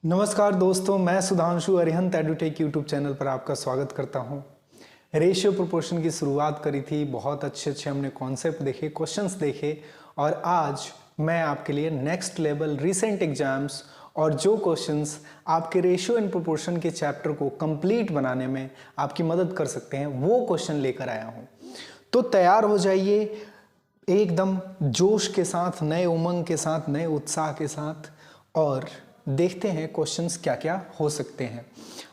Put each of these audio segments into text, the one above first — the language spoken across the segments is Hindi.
नमस्कार दोस्तों, मैं Sudhanshu Arihant edutech YouTube channel पर आपका स्वागत करता हूं। रेशियो प्रोपोर्शन की शुरुआत करी थी, बहुत अच्छे हमने कॉन्सेप्ट देखे, क्वेश्चंस देखे और आज मैं आपके लिए नेक्स्ट लेवल रीसेंट एग्जाम्स और जो क्वेश्चंस आपके रेशियो एंड प्रोपोर्शन के चैप्टर को कंप्लीट बनाने में आपकी मदद कर सकते हैं वो क्वेश्चन लेकर आया हूँ। तो तैयार हो जाइए एकदम जोश के साथ, नए उमंग के साथ, नए उत्साह के साथ और देखते हैं क्वेश्चंस क्या क्या हो सकते हैं।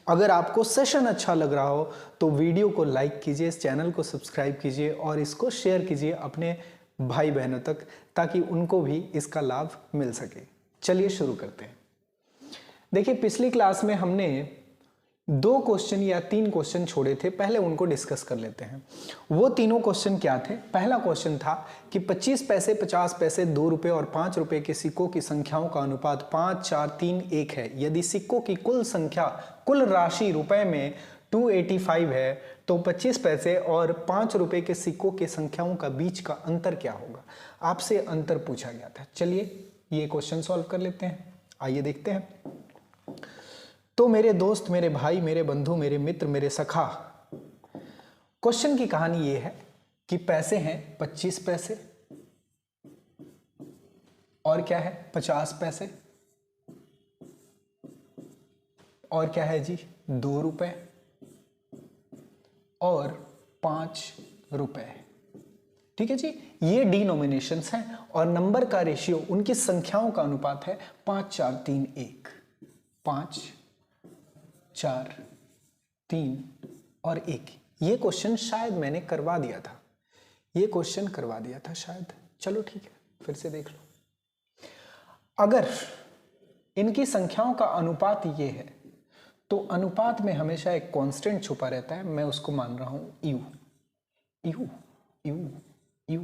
अगर आपको सेशन अच्छा लग रहा हो तो वीडियो को लाइक कीजिए, इस चैनल को सब्सक्राइब कीजिए और इसको शेयर कीजिए अपने भाई बहनों तक ताकि उनको भी इसका लाभ मिल सके। चलिए शुरू करते हैं। देखिए, पिछली क्लास में हमने 2 क्वेश्चन या 3 क्वेश्चन छोड़े थे, पहले उनको डिस्कस कर लेते हैं। वो तीनों क्वेश्चन क्या थे? पहला क्वेश्चन था कि 25 पैसे, 50 पैसे, 2 रुपए और 5 रुपए के सिक्कों की संख्याओं का अनुपात 5, 4, 3, 1 है। यदि सिक्कों की कुल संख्या, कुल राशि रुपए में 285 है तो 25 पैसे और 5 रुपए के सिक्कों की संख्याओं का बीच का अंतर क्या होगा? आपसे अंतर पूछा गया था। चलिए ये क्वेश्चन सॉल्व कर लेते हैं। आइए देखते हैं। तो मेरे दोस्त, मेरे भाई, मेरे बंधु, मेरे मित्र, मेरे सखा, क्वेश्चन की कहानी ये है कि पैसे हैं 25 पैसे और क्या है 50 पैसे और क्या है जी 2 रुपए और 5 रुपए। ठीक है जी, ये डिनोमिनेशंस हैं और नंबर का रेशियो, उनकी संख्याओं का अनुपात है 5, 4, 3, 1। 5, 4, 3 और 1। ये क्वेश्चन शायद मैंने करवा दिया था, ये क्वेश्चन करवा दिया था शायद। चलो ठीक है, फिर से देख लो। अगर इनकी संख्याओं का अनुपात ये है तो अनुपात में हमेशा एक कांस्टेंट छुपा रहता है, मैं उसको मान रहा हूं यू। You you you.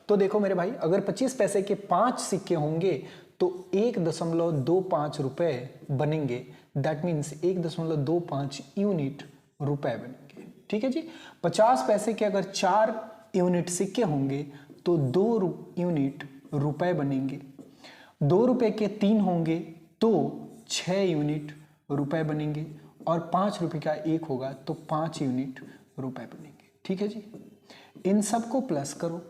तो देखो मेरे भाई, अगर 25 पैसे के 5 सिक्के होंगे तो 1.25 रुपए बनेंगे। दैट मीन्स 1.25 यूनिट रुपए बनेंगे। ठीक है जी। 50 पैसे के अगर 4 यूनिट सिक्के होंगे तो 2 यूनिट रुपए बनेंगे। 2 रुपए के 3 होंगे तो 6 यूनिट रुपए बनेंगे और 5 रुपए का 1 होगा तो 5 यूनिट रुपए बनेंगे। ठीक है जी। इन सबको प्लस करो।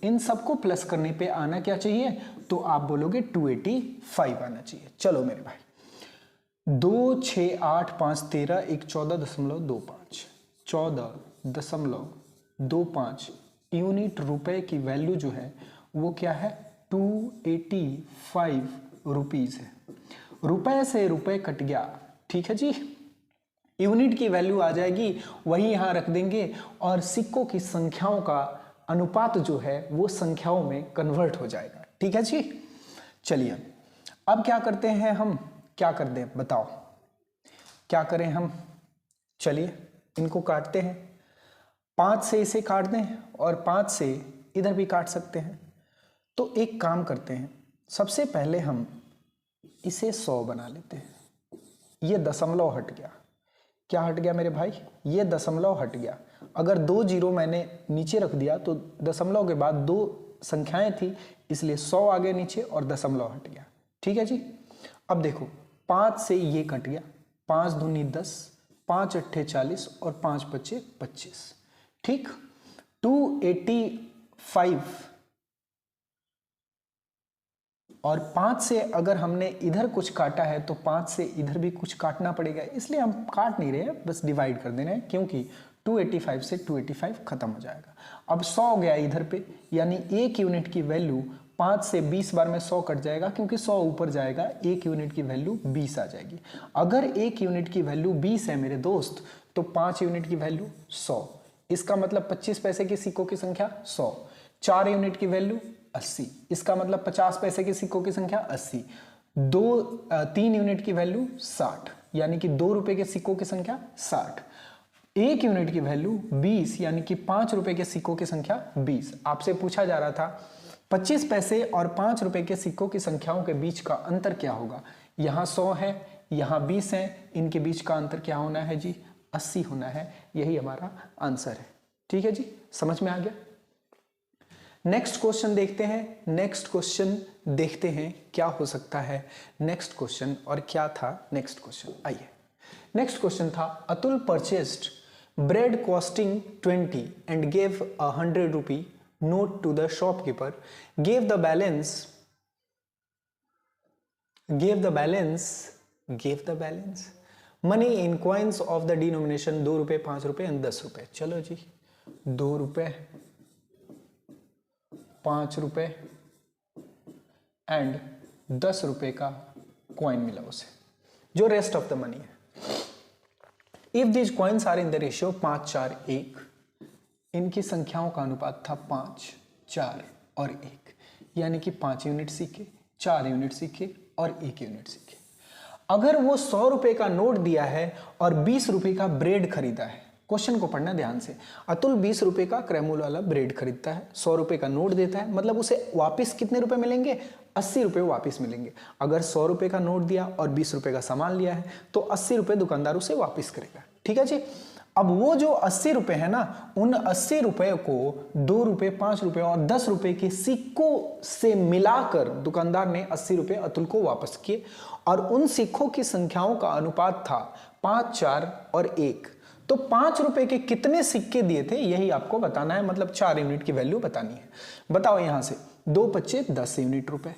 इन सबको प्लस करने पे आना क्या चाहिए? तो आप बोलोगे 285 आना चाहिए। चलो मेरे भाई, 2, 6, 8, 5, 13, 1, 14.25 14.25 यूनिट रुपए की वैल्यू जो है वो क्या है? 285 रुपीज है। रुपए से रुपए कट गया। ठीक है जी। यूनिट की वैल्यू आ जाएगी, वही यहां रख देंगे और सिक्कों की संख्याओं का अनुपात जो है वो संख्याओं में कन्वर्ट हो जाएगा। ठीक है जी। चलिए अब क्या करते हैं हम? क्या कर दें बताओ, क्या करें हम? चलिए इनको काटते हैं। 5 से इसे काट दें और 5 से इधर भी काट सकते हैं। तो एक काम करते हैं, सबसे पहले हम इसे 100 बना लेते हैं। ये दशमलव हट गया। क्या हट गया मेरे भाई? ये दशमलव हट गया। अगर 2 जीरो मैंने नीचे रख दिया तो दशमलव के बाद 2 संख्याएं थी, इसलिए 100 आ गया नीचे और दशमलव हट गया। ठीक है जी। अब देखो 5 से ये कट गया, 5 दूनी 10, 5 अट्ठे 40 और 5 पच्चे 25। ठीक। 285 और 5 से अगर हमने इधर कुछ काटा है तो 5 से इधर भी कुछ काटना पड़ेगा, इसलिए हम काट नहीं रहे हैं, बस डिवाइड कर दे रहे हैं क्योंकि 285 से 285 खत्म हो जाएगा। अब 100 गया इधर पे, यानी 1 यूनिट की वैल्यू 5 से 20 बार में 100 कट जाएगा क्योंकि 100 ऊपर जाएगा, 1 यूनिट की वैल्यू 20 आ जाएगी। अगर 1 यूनिट की वैल्यू 20 है मेरे दोस्त तो 5 यूनिट की वैल्यू 100। इसका मतलब 25 पैसे के सिक्कों की संख्या 100। 4 यूनिट की वैल्यू 80। इसका मतलब 50 पैसे के सिक्कों की संख्या 80। 3 यूनिट की वैल्यू 60, यानी कि 2 रुपए के सिक्कों की संख्या 60। 1 यूनिट की वैल्यू 20, यानी कि 5 रुपए के सिक्कों की संख्या 20। आपसे पूछा जा रहा था 25 पैसे और 5 रुपए के सिक्कों की संख्याओं के बीच का अंतर क्या होगा? यहां 100 है, यहां 20 है, इनके बीच का अंतर क्या होना है जी? 80 होना है। यही हमारा आंसर है। ठीक है जी, समझ में आ गया? नेक्स्ट क्वेश्चन देखते हैं। नेक्स्ट क्वेश्चन देखते हैं क्या हो सकता है नेक्स्ट क्वेश्चन, और क्या था नेक्स्ट क्वेश्चन, आइए। नेक्स्ट क्वेश्चन था Atul purchased bread costing 20 and gave 100 rupee note to the shopkeeper, gave the balance money in coins of the denomination 2 रुपए, 5 रुपए एंड 10 रुपए। चलो जी, 2 रुपए, 5 रुपए एंड 10 रुपए का कॉइन मिला उसे, जो रेस्ट ऑफ द मनी है। If these coins are in the ratio 5, 4, 1, इनकी संख्याओं का अनुपात था 5, 4 और 1, यानी कि 5 यूनिट सिक्के, 4 यूनिट सिक्के और 1 यूनिट सिक्के। अगर वो 100 रुपए का नोट दिया है और 20 रुपए का ब्रेड खरीदा है, क्वेश्चन को पढ़ना ध्यान से। अतुल 20 रुपए का क्रैमूल वाला ब्रेड खरीदता है, 100 रुपए का नोट देता है, मतलब उसे वापस कितने रुपए मिलेंगे? 80 रुपए वापस मिलेंगे। अगर 100 रुपए का नोट दिया और 20 रुपए का सामान लिया है तो 80 रुपए दुकानदार उसे वापस करेगा। ठीक है जी। अब वो जो 80 रुपए है ना, उन 80 रुपए को 2 रुपए, 5 रुपए और 10 रुपए के सिक्कों से मिलाकर दुकानदार ने 80 रुपए अतुल को वापस किए, और उन सिक्कों की संख्याओं का अनुपात था 5, 4 और 1। तो 5 रुपए के कितने सिक्के दिए थे यही आपको बताना है, मतलब 4 यूनिट की वैल्यू बतानी है। बताओ यहां से 2 पच्चे 10 यूनिट रुपए,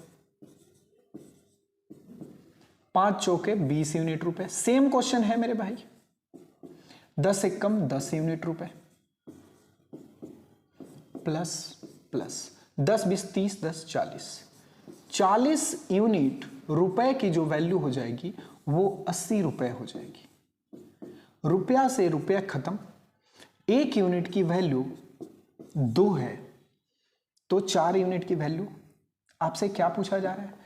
5 चौके 20 यूनिट रुपए। सेम क्वेश्चन है मेरे भाई, 10 एकम 10 यूनिट रुपए, प्लस प्लस 10 20 30 10 40 यूनिट रुपए की जो वैल्यू हो जाएगी वो 80 रुपए हो जाएगी। रुपया से रुपया खत्म, 1 यूनिट की वैल्यू 2 है, तो 4 यूनिट की वैल्यू। आपसे क्या पूछा जा रहा है?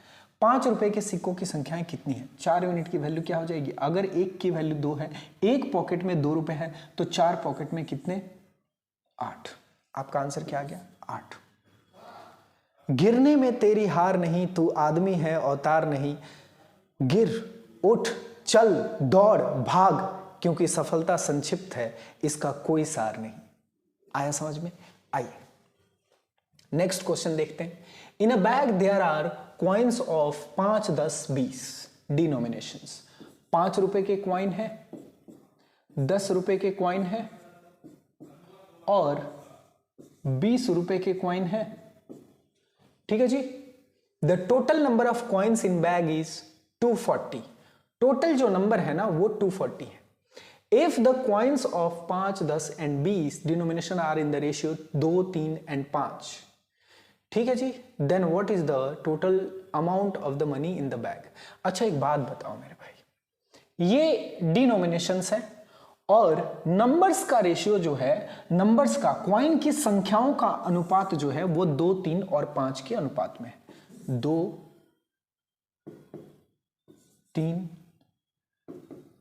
5 रुपए के सिक्कों की संख्याएं कितनी है? 4 यूनिट की वैल्यू क्या हो जाएगी? अगर 1 की वैल्यू 2 है, 1 पॉकेट में 2 रुपए है, तो 4 पॉकेट में कितने? 8। आपका आंसर क्या आ गया? 8। गिरने में तेरी हार नहीं, तू आदमी है अवतार नहीं, गिर उठ चल दौड़ भाग, क्योंकि सफलता संक्षिप्त है, इसका कोई सार नहीं। आया समझ में? आइए नेक्स्ट क्वेश्चन देखते हैं। In a bag there are coins of 5, 10, 20 denominations. 5 रुपए के कॉइन है, 10 रुपए के कॉइन है और 20 रुपए के कॉइन है। ठीक है जी। The total number of coins in bag is 240। Total जो नंबर है ना वो 240 है। If the coins of 5, 10 and 20 denomination are in the ratio 2, 3 and 5, ठीक है जी, then what is the total amount of the money in the bag. अच्छा एक बात बताओ मेरे भाई, ये डिनोमिनेशंस है और नंबर्स का रेशियो जो है, नंबर्स का कॉइन की संख्याओं का अनुपात जो है वो 2, 3 और 5 के अनुपात में है। 2, 3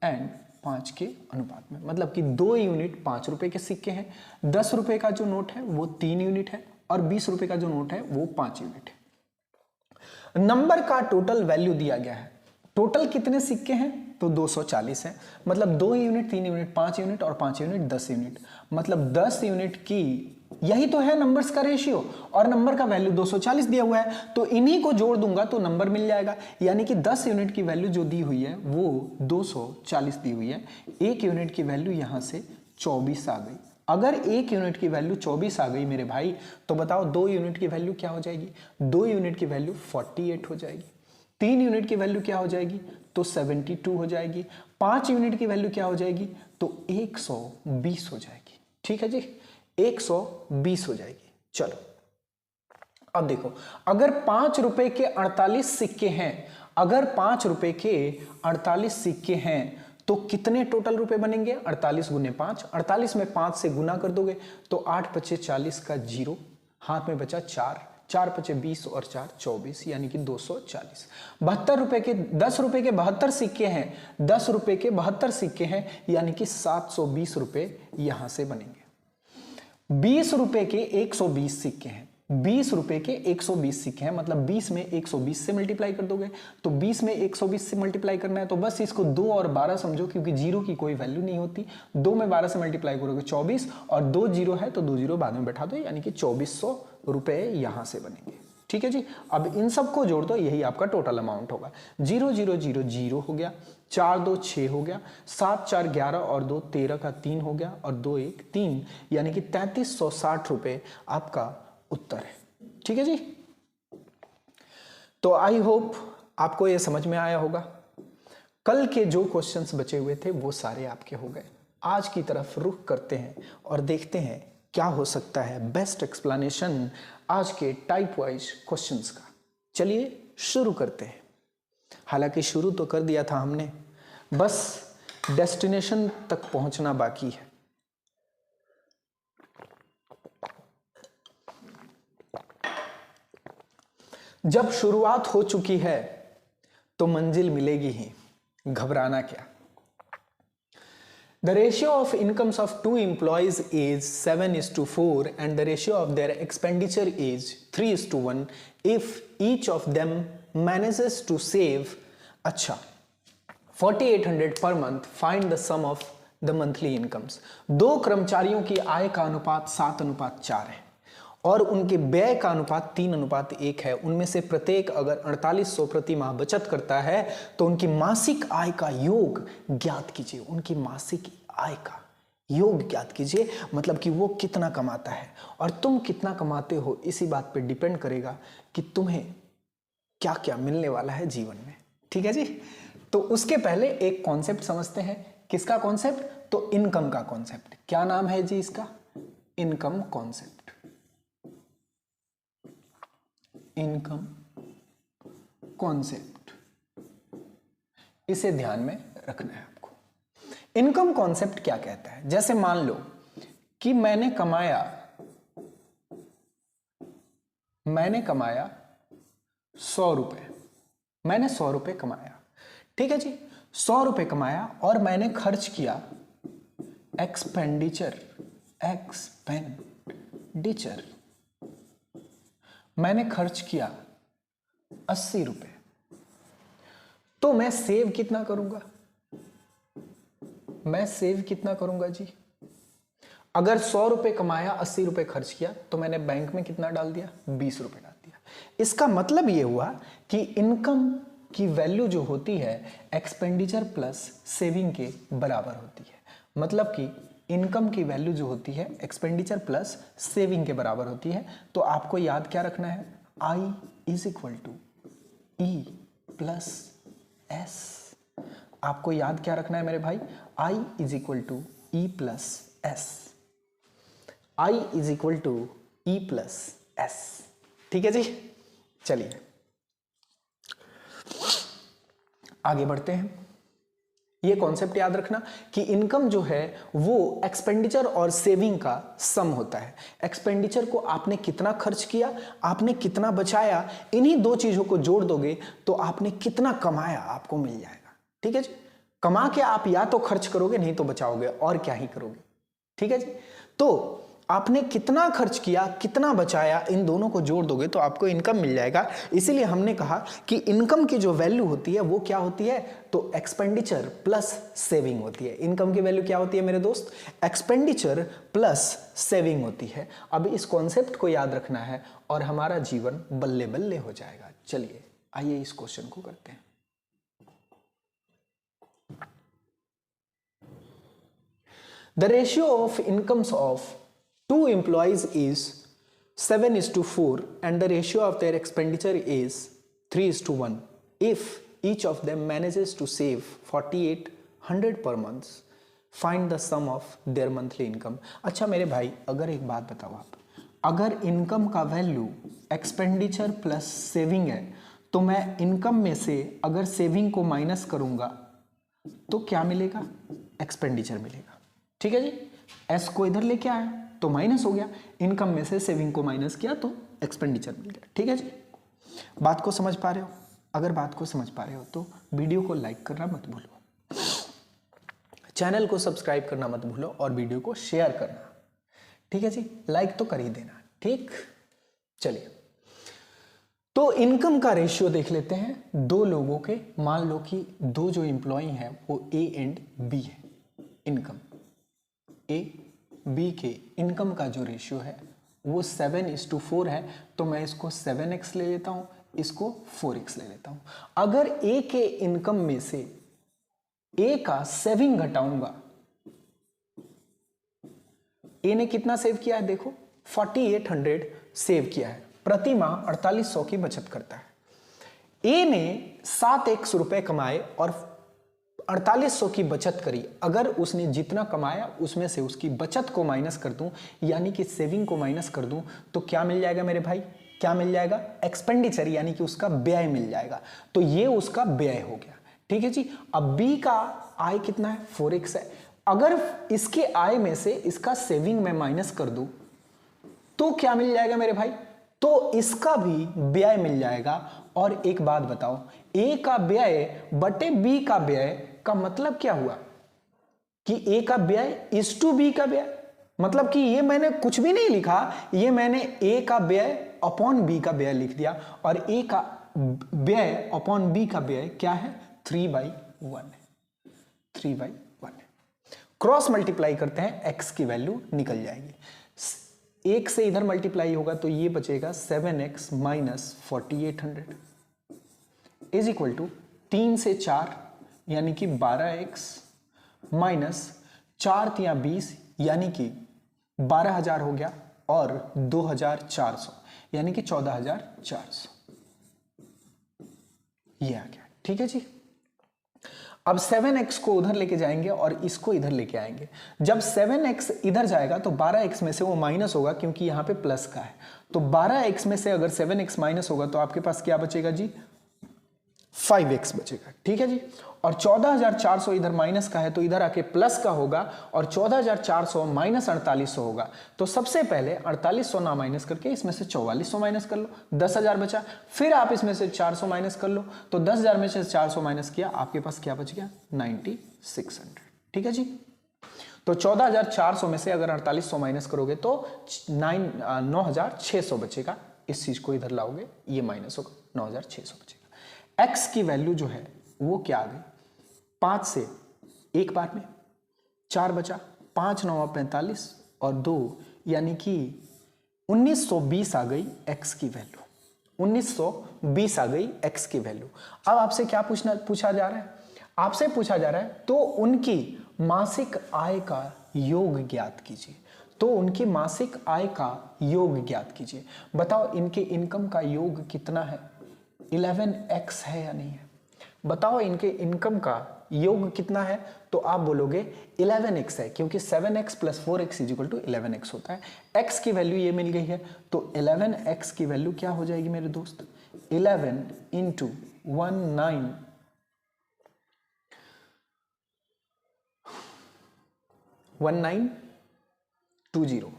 एंड 5 के अनुपात में, मतलब कि 2 यूनिट 5 रुपए के सिक्के हैं, 10 रुपए का जो नोट है वो 3 यूनिट है और 20 रुपए का जो नोट है वो 5 यूनिट है। नंबर का टोटल वैल्यू दिया गया है। टोटल कितने सिक्के हैं? तो 240 है, मतलब 2 यूनिट, 3 यूनिट, 5 यूनिट और 5 यूनिट 10 यूनिट, मतलब 10 यूनिट की, यही तो है नंबर्स का रेशियो, और नंबर का वैल्यू 240 दिया हुआ है, तो इन्हीं को जोड़ दूंगा तो नंबर मिल जाएगा। यानी कि 10 यूनिट की वैल्यू जो दी हुई है वो 240 दी हुई है। 1 यूनिट की वैल्यू यहां से 24 आ गई। अगर 1 यूनिट की वैल्यू 24 आ गई मेरे भाई, तो बताओ 2 यूनिट की वैल्यू क्या हो जाएगी? 2 यूनिट की वैल्यू 48 हो जाएगी। 3 यूनिट की वैल्यू क्या हो जाएगी? तो 72 हो जाएगी। 5 यूनिट की वैल्यू क्या हो जाएगी? तो 120 हो जाएगी। ठीक है जी, 120 हो जाएगी। चलो अब देखो, अगर 5 रुपए के 48 सिक्के हैं, अगर 5 रुपए के 48 सिक्के हैं तो कितने टोटल रुपए बनेंगे? 48 गुने 5, 48 में 5 से गुना कर दोगे तो 8 पचे 40 का 0, हाथ में बचा 4, 4 पचे 20 और 4 24, यानी कि 240। 72 रुपए के 10 रुपए के 72 सिक्के हैं, 10 रुपए के 72 सिक्के हैं, यानी कि 720 रुपए यहां से बनेंगे। 20 रुपए के 120 सिक्के हैं, 20 रुपए के 120 सिक्के हैं, मतलब 20 में 120 से मल्टीप्लाई कर दोगे, तो 20 में 120 से मल्टीप्लाई करना है तो बस इसको 2 और 12 समझो, क्योंकि जीरो की कोई वैल्यू नहीं होती। 2 में 12 से मल्टीप्लाई करोगे 24, और 2 जीरो है तो 2 जीरो बाद में बैठा दो, यानी कि 2400 रुपए यहां से बनेंगे। ठीक है जी। अब इन सबको जोड़ दो, यही आपका टोटल अमाउंट होगा। 0 0 0 0 हो गया, 4 2 6 हो गया, 7 4 11 और 2 13 का 3 हो गया, और 2 1 3, यानी कि 3360 रुपए आपका उत्तर है। ठीक है जी। तो आई होप आपको यह समझ में आया होगा। कल के जो क्वेश्चंस बचे हुए थे वो सारे आपके हो गए। आज की तरफ रुख करते हैं और देखते हैं क्या हो सकता है बेस्ट एक्सप्लेनेशन आज के टाइप वाइज क्वेश्चंस का। चलिए शुरू करते हैं। हालांकि शुरू तो कर दिया था हमने, बस डेस्टिनेशन तक पहुंचना बाकी है। जब शुरुआत हो चुकी है तो मंजिल मिलेगी ही, घबराना क्या। The ratio of incomes of two employees is 7:4 and the ratio of their expenditure is 3:1 if each of them manages to save 4800 per month, find the sum of the monthly incomes। दो कर्मचारियों की आय का अनुपात 7:4 है और उनके व्यय का अनुपात 3:1 है। उनमें से प्रत्येक अगर 4800 प्रति माह बचत करता है तो उनकी मासिक आय का योग ज्ञात कीजिए। उनकी मासिक आय का योग ज्ञात कीजिए, मतलब कि वो कितना कमाता है और तुम कितना कमाते हो, इसी बात पे डिपेंड करेगा कि तुम्हें क्या क्या मिलने वाला है जीवन में। ठीक है जी। तो उसके पहले एक कॉन्सेप्ट समझते हैं। किसका कॉन्सेप्ट? तो इनकम का कॉन्सेप्ट। क्या नाम है जी इसका? Income concept. इनकम कॉन्सेप्ट, इसे ध्यान में रखना है आपको। इनकम कॉन्सेप्ट क्या कहता है? जैसे मान लो कि मैंने कमाया 100 रुपए, मैंने 100 रुपए कमाया। ठीक है जी। 100 रुपए कमाया और मैंने खर्च किया एक्सपेंडिचर, मैंने खर्च किया 80 रुपए। तो मैं सेव कितना करूंगा? मैं सेव कितना करूंगा जी? अगर 100 रुपए कमाया, 80 रुपए खर्च किया, तो मैंने बैंक में कितना डाल दिया? 20 रुपए डाल दिया। इसका मतलब यह हुआ कि इनकम की वैल्यू जो होती है एक्सपेंडिचर प्लस सेविंग के बराबर होती है। मतलब कि इनकम की वैल्यू जो होती है एक्सपेंडिचर प्लस सेविंग के बराबर होती है। तो आपको याद क्या रखना है? I is equal to E plus S। आपको याद क्या रखना है मेरे भाई? I is equal to E plus S। I is equal to E plus S। ठीक है जी। चलिए आगे बढ़ते हैं। ये कॉन्सेप्ट याद रखना कि इनकम जो है वो एक्सपेंडिचर और सेविंग का सम होता है। एक्सपेंडिचर को आपने कितना खर्च किया, आपने कितना बचाया, इन्हीं दो चीजों को जोड़ दोगे तो आपने कितना कमाया आपको मिल जाएगा। ठीक है जी। कमा के आप या तो खर्च करोगे, नहीं तो बचाओगे, और क्या ही करोगे। ठीक है जी। तो आपने कितना खर्च किया, कितना बचाया, इन दोनों को जोड़ दोगे तो आपको इनकम मिल जाएगा। इसीलिए हमने कहा कि इनकम की जो वैल्यू होती है वो क्या होती है? तो एक्सपेंडिचर प्लस सेविंग होती है। इनकम की वैल्यू क्या होती है मेरे दोस्त? एक्सपेंडिचर प्लस सेविंग होती है। अब इस कॉन्सेप्ट को याद रखना है और हमारा जीवन बल्ले बल्ले हो जाएगा। चलिए आइए इस क्वेश्चन को करते हैं। The ratio of incomes of two employees is 7:4 and the ratio of their expenditure is 3:1 if each of them manages to save 4800 per month, find the sum of their monthly income। अच्छा मेरे भाई, अगर एक बात बताओ आप, अगर इनकम का वैल्यू एक्सपेंडिचर प्लस सेविंग है तो मैं इनकम में से अगर सेविंग को माइनस करूंगा तो क्या मिलेगा? एक्सपेंडिचर मिलेगा। ठीक है जी। एस को इधर लेके आया तो माइनस हो गया, इनकम में से सेविंग को माइनस किया तो एक्सपेंडिचर मिल गया। ठीक है जी। बात को समझ पा रहे हो? अगर बात को समझ पा रहे हो तो वीडियो को लाइक करना मत भूलो, चैनल को सब्सक्राइब करना मत भूलो और वीडियो को शेयर करना। ठीक है जी। लाइक तो कर ही देना। ठीक। चलिए, तो इनकम का रेशियो देख लेते हैं दो लोगों के। मान लो कि दो जो एम्प्लॉय हैं वो ए एंड बी है। इनकम ए बी के इनकम का जो रेशियो है वो 7:4 है। तो मैं इसको 7x ले लेता हूं, इसको 4x ले लेता हूं। अगर ए के इनकम में से ए का सेविंग घटाऊंगा, ए ने कितना सेव किया है देखो, 4800 सेव किया है, प्रति माह 4800 की बचत करता है। ए ने 7x रुपए कमाए और 4800 की बचत करी। अगर उसने जितना कमाया उसमें से उसकी बचत को माइनस कर दूं, यानी कि सेविंग को माइनस कर दूं, तो क्या मिल जाएगा मेरे भाई, क्या मिल जाएगा, एक्सपेंडिचर, यानी कि उसका व्यय मिल जाएगा। तो ये उसका व्यय हो गया। ठीक है जी। अब बी का आय कितना है, 4x है। अगर इसके आय में से इसका सेविंग में माइनस कर दूं तो क्या मिल जाएगा मेरे भाई, तो इसका भी व्यय मिल जाएगा। और एक बात बताओ, ए का व्यय बटे बी का व्यय का मतलब क्या हुआ कि ए का व्यय इज टू बी का व्यय। मतलब कि ये मैंने कुछ भी नहीं लिखा, ये मैंने ए का व्यय अपॉन बी का व्यय लिख दिया, और ए का व्यय अपॉन बी का व्यय क्या है, 3/1 है, 3/1 है। क्रॉस मल्टीप्लाई करते हैं, एक्स की वैल्यू निकल जाएगी। एक से इधर मल्टीप्लाई होगा तो ये बचेगा 7x minus 4800 is equal to 3 से 4 यानी कि 12x माइनस 4 × 20 यानी कि 12,000 हो गया, और 2,400 यानी कि 14,400 ये आ गया। ठीक है जी। अब 7x को उधर लेके जाएंगे और इसको इधर लेके आएंगे। जब 7x इधर जाएगा तो 12x में से वो माइनस होगा, क्योंकि यहां पे प्लस का है। तो 12x में से अगर 7x माइनस होगा तो आपके पास क्या बचेगा जी, 5x बचेगा। ठीक है जी। और 14,400 इधर माइनस का है तो इधर आके प्लस का होगा, और 14,400 माइनस 4800 होगा। तो सबसे पहले 4800 ना माइनस करके इसमें से 4400 माइनस कर लो, 10,000 बचा। फिर आप इसमें से 400 माइनस कर लो, तो 10,000 में से 400 माइनस किया, आपके पास क्या बच गया, 9600। ठीक है जी। तो 14,400 में से अगर 4800 माइनस करोगे तो 9,600 बचेगा। इस चीज को इधर लाओगे, ये माइनस होगा, 9,600 बचेगा। एक्स की वैल्यू जो है वो क्या आ गई, 5 से एक बार में 4 बचा, 5 9 45 और 2 यानी कि 1920 आ गई एक्स की वैल्यू, 1920 आ गई एक्स की वैल्यू। अब आपसे क्या पूछा जा रहा है, आपसे पूछा जा रहा है तो उनकी मासिक आय का योग ज्ञात कीजिए। तो उनकी मासिक आय का योग ज्ञात कीजिए। बताओ इनके इनकम का योग कितना है, 11x है या नहीं है। बताओ इनके इनकम का योग कितना है, तो आप बोलोगे 11x है, क्योंकि 7x + 4x = 11x होता है। x की वैल्यू ये मिल गई है, तो 11x की वैल्यू क्या हो जाएगी मेरे दोस्त, 11 × 1920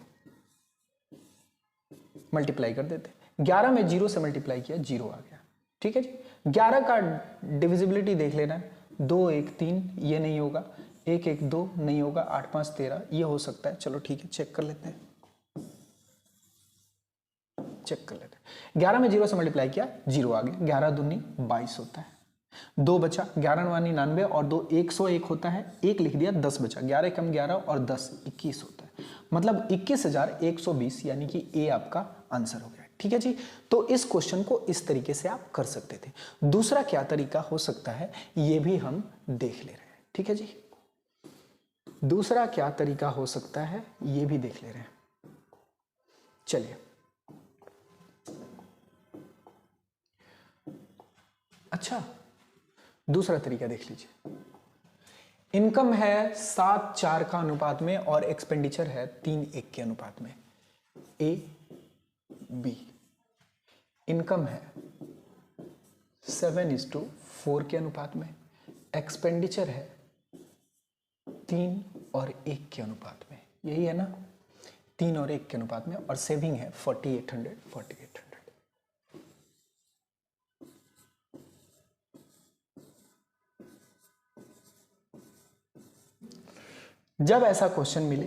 मल्टीप्लाई कर देते। 11 में 0 से मल्टीप्लाई किया, 0 आ गया। ठीक है जी। 11 का डिविजिबिलिटी देख लेना है, 2 1 3 ये नहीं होगा, 1 1 2 नहीं होगा, 8 5 13 ये हो सकता है। चलो ठीक है, चेक कर लेते हैं, चेक कर लेते हैं। 11 में 0 से मल्टीप्लाई किया, 0 आ गया। 11 दूनी 22 होता है, 2 बचा, 11 9 99 और 2 101 होता है, 1 लिख दिया, 10 बचा, 11 कम 11 और 10 21 होता है, मतलब 21,120 यानी कि ए आपका आंसर हो गया। ठीक है जी। तो इस क्वेश्चन को इस तरीके से आप कर सकते थे। दूसरा क्या तरीका हो सकता है ये भी हम देख ले रहे हैं। ठीक है जी। दूसरा क्या तरीका हो सकता है ये भी देख ले रहे हैं। चलिए, अच्छा दूसरा तरीका देख लीजिए। इनकम है 7:4 का अनुपात में और एक्सपेंडिचर है 3:1 के अनुपात में। ए बी इनकम है 7:4 के अनुपात में, एक्सपेंडिचर है 3 और 1 के अनुपात में, यही है ना, 3 और 1 के अनुपात में, और सेविंग है 4800। जब ऐसा क्वेश्चन मिले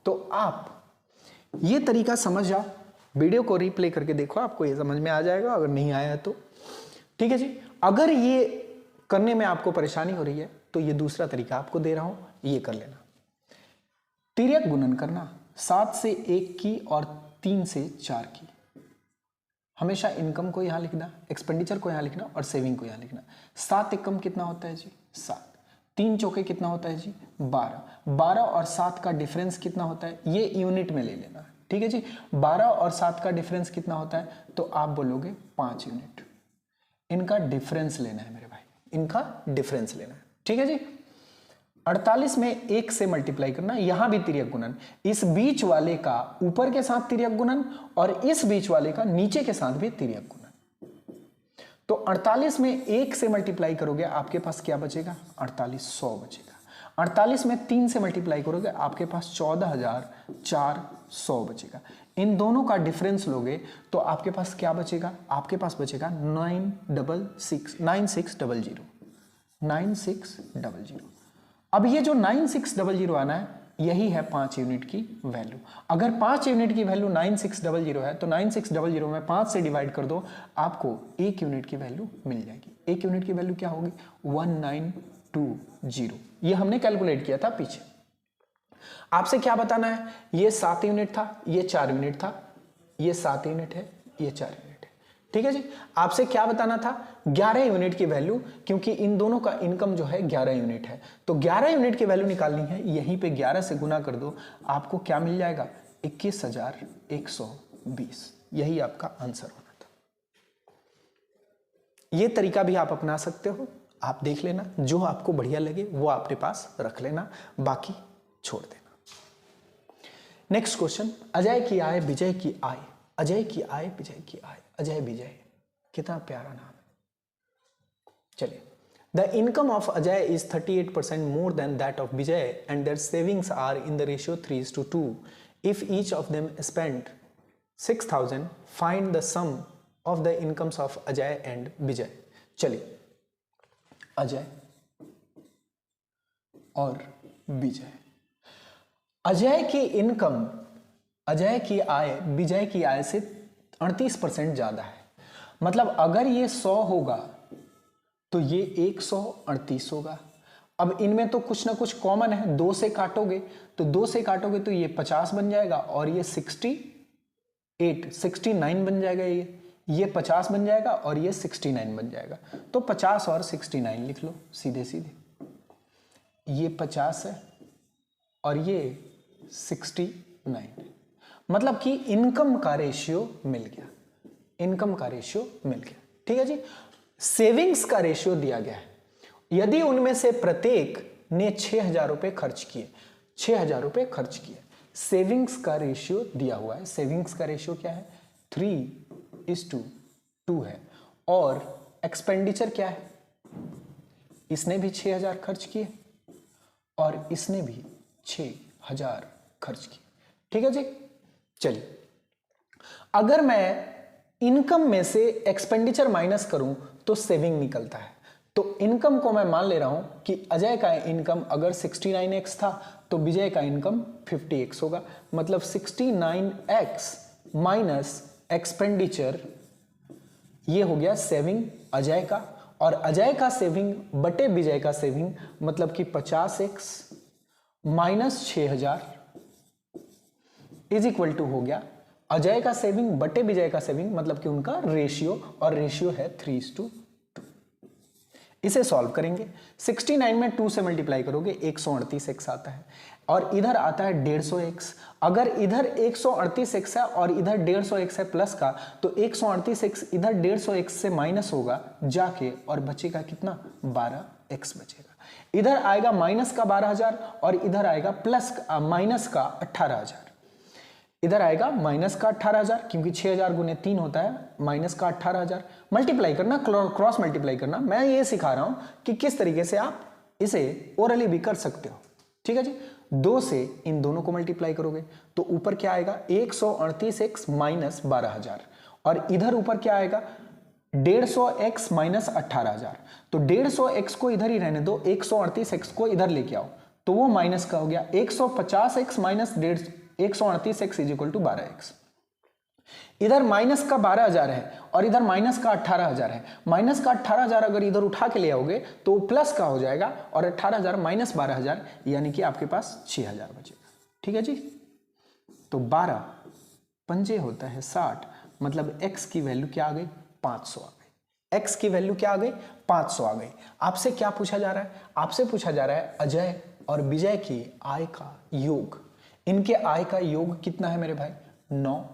तो आप ये तरीका समझ जाओ, वीडियो को रिप्ले करके देखो, आपको ये समझ में आ जाएगा, अगर नहीं आया है तो। ठीक है जी, अगर ये करने में आपको परेशानी हो रही है तो ये दूसरा तरीका आपको दे रहा हूं, ये कर लेना। तिर्यक गुणन करना 7 से 1 की और 3 से 4 की। हमेशा इनकम को यहां लिखना, एक्सपेंडिचर को यहां लिखना और सेविंग को यहां लिखना। 7 एकम कितना होता है जी? 7। 3 चौके कितना होता है जी? 12। 12 और 7 का डिफरेंस कितना होता है? ये यूनिट में ले लेना। ठीक है जी, 12 और 7 का डिफरेंस कितना होता है? तो आप बोलोगे 5 यूनिट। इनका डिफरेंस लेना है मेरे भाई, इनका डिफरेंस लेना है। ठीक है जी, 48 में 1 से मल्टीप्लाई करना, यहां भी तिर्यक गुणन, इस बीच वाले का ऊपर के साथ तिर्यक गुणन और इस बीच वाले का नीचे के साथ भी तिर्यक गुणन। तो 48 में 1 से मल्टीप्लाई करोगे आपके पास क्या बचेगा? 4800 बचेगा। 48 में 3 से मल्टीप्लाई करोगे आपके पास 14400 बचेगा। इन दोनों का डिफरेंस लोगे तो आपके पास क्या बचेगा? आपके पास बचेगा 9600। अब ये जो 9600 आना है, यही है 5 यूनिट की वैल्यू। अगर 5 यूनिट की वैल्यू 9600 है तो 9600 में 5 से डिवाइड कर दो, आपको 1 यूनिट की वैल्यू मिल जाएगी। 1 यूनिट की वैल्यू क्या होगी? 1920। ये हमने कैलकुलेट किया था पीछे। आपसे क्या बताना है? ये 7 यूनिट था, ये 4 यूनिट था, ये 7 यूनिट है, ये 4 यूनिट है। ठीक है जी, आपसे क्या बताना था? 11 यूनिट की वैल्यू, क्योंकि इन दोनों का इनकम जो है 11 यूनिट है, तो 11 यूनिट की वैल्यू निकालनी है। यहीं पे 11 से गुना कर दो, आपको क्या मिल जाएगा? 21,120। यही आपका आंसर होना था। ये तरीका भी आप अपना सकते हो, आप देख लेना, जो आपको बढ़िया लगे वो अपने पास रख लेना, बाकी छोड़ देना। नेक्स्ट क्वेश्चन, अजय की आय विजय की आय। अजय की आय विजय की आय, अजय विजय, कितना प्यारा नाम है। चलिए, the income of Ajay is 38% more than that of Vijay and their savings are in the ratio 3:2। If each of them spend 6000, find the sum of the incomes of Ajay and Vijay. चलिए, अजय और विजय, अजय की इनकम, अजय की आय विजय की आय से 38% ज्यादा है। मतलब अगर ये 100 होगा तो ये 138 होगा। अब इनमें तो कुछ ना कुछ कॉमन है, 2 से काटोगे तो 2 से काटोगे तो ये 50 बन जाएगा और ये 69 बन जाएगा। ये 50 बन जाएगा और ये 69 बन जाएगा। तो 50 और 69 लिख लो सीधे सीधे। ये 50 है और ये 69 है। मतलब कि इनकम का रेशियो मिल गया, इनकम का रेशियो मिल गया। ठीक है जी, सेविंग्स का रेशियो दिया गया है। यदि उनमें से प्रत्येक ने 6000 रुपए खर्च किए, 6000 रुपए खर्च किए, सेविंग्स का रेशियो दिया हुआ है। सेविंग्स का रेशियो क्या है? 3:2 है। और एक्सपेंडिचर क्या है? इसने भी 6000 खर्च किए और इसने भी 6000 खर्च किए। ठीक है जी, चलिए, अगर मैं इनकम में से एक्सपेंडिचर माइनस करूं तो सेविंग निकलता है। तो इनकम को मैं मान ले रहा हूं कि अजय का इनकम अगर 69x था तो विजय का इनकम 50x होगा। मतलब 69x माइनस एक्सपेंडिचर, ये हो गया सेविंग अजय का, और अजय का सेविंग बटे विजय का सेविंग, मतलब कि 50x minus 6000 is equal to हो गया अजय का सेविंग बटे विजय का सेविंग, मतलब कि उनका रेशियो, और रेशियो है 3:2। इसे सॉल्व करेंगे। 69 में 2 से मल्टीप्लाई करोगे 138x आता है और इधर आता है 150x। अगर इधर 138x है और इधर 150x है प्लस का, तो 138x इधर 150x से माइनस होगा जाके और बचेगा कितना? 12x बचेगा। इधर आएगा माइनस का 12000 और इधर आएगा प्लस माइनस का 18000। इधर आएगा माइनस का 18000, क्योंकि 6000 गुने 3 होता है, माइनस का 18000। मल्टीप्लाई करना, क्रॉस मल्टीप्लाई करना। मैं ये सिखा रहा हूं कि किस तरीके से आप इसे ओरली भी कर सकते हो। ठीक है जी, 2 से इन दोनों को मल्टीप्लाई करोगे तो ऊपर क्या आएगा? 138x माइनस 12000, और इधर ऊपर क्या आएगा? 150x minus 18000। तो 150x को इधर ही रहने दो, 138x को इधर लेके आओ, तो वो माइनस का हो गया। 150x minus 138x is equal to 12x। इधर माइनस का 12,000 है और इधर माइनस का 18,000 है। माइनस का 18,000 अगर इधर उठा के ले आओगे तो प्लस का हो जाएगा और 18,000 माइनस 12,000 यानी कि आपके पास 6,000 बचेगा। ठीक है जी। तो 12 पंजे होता है 60, मतलब x की वैल्यू क्या आ गई? 500 आ गई। x की वैल्यू क्या आ गई? 500 आ गई। आपसे क्या पूछा जा रहा है? आपसे पूछा जा रहा है अजय और विजय की आय का योग। इनके आय का योग कितना है मेरे भाई? 9।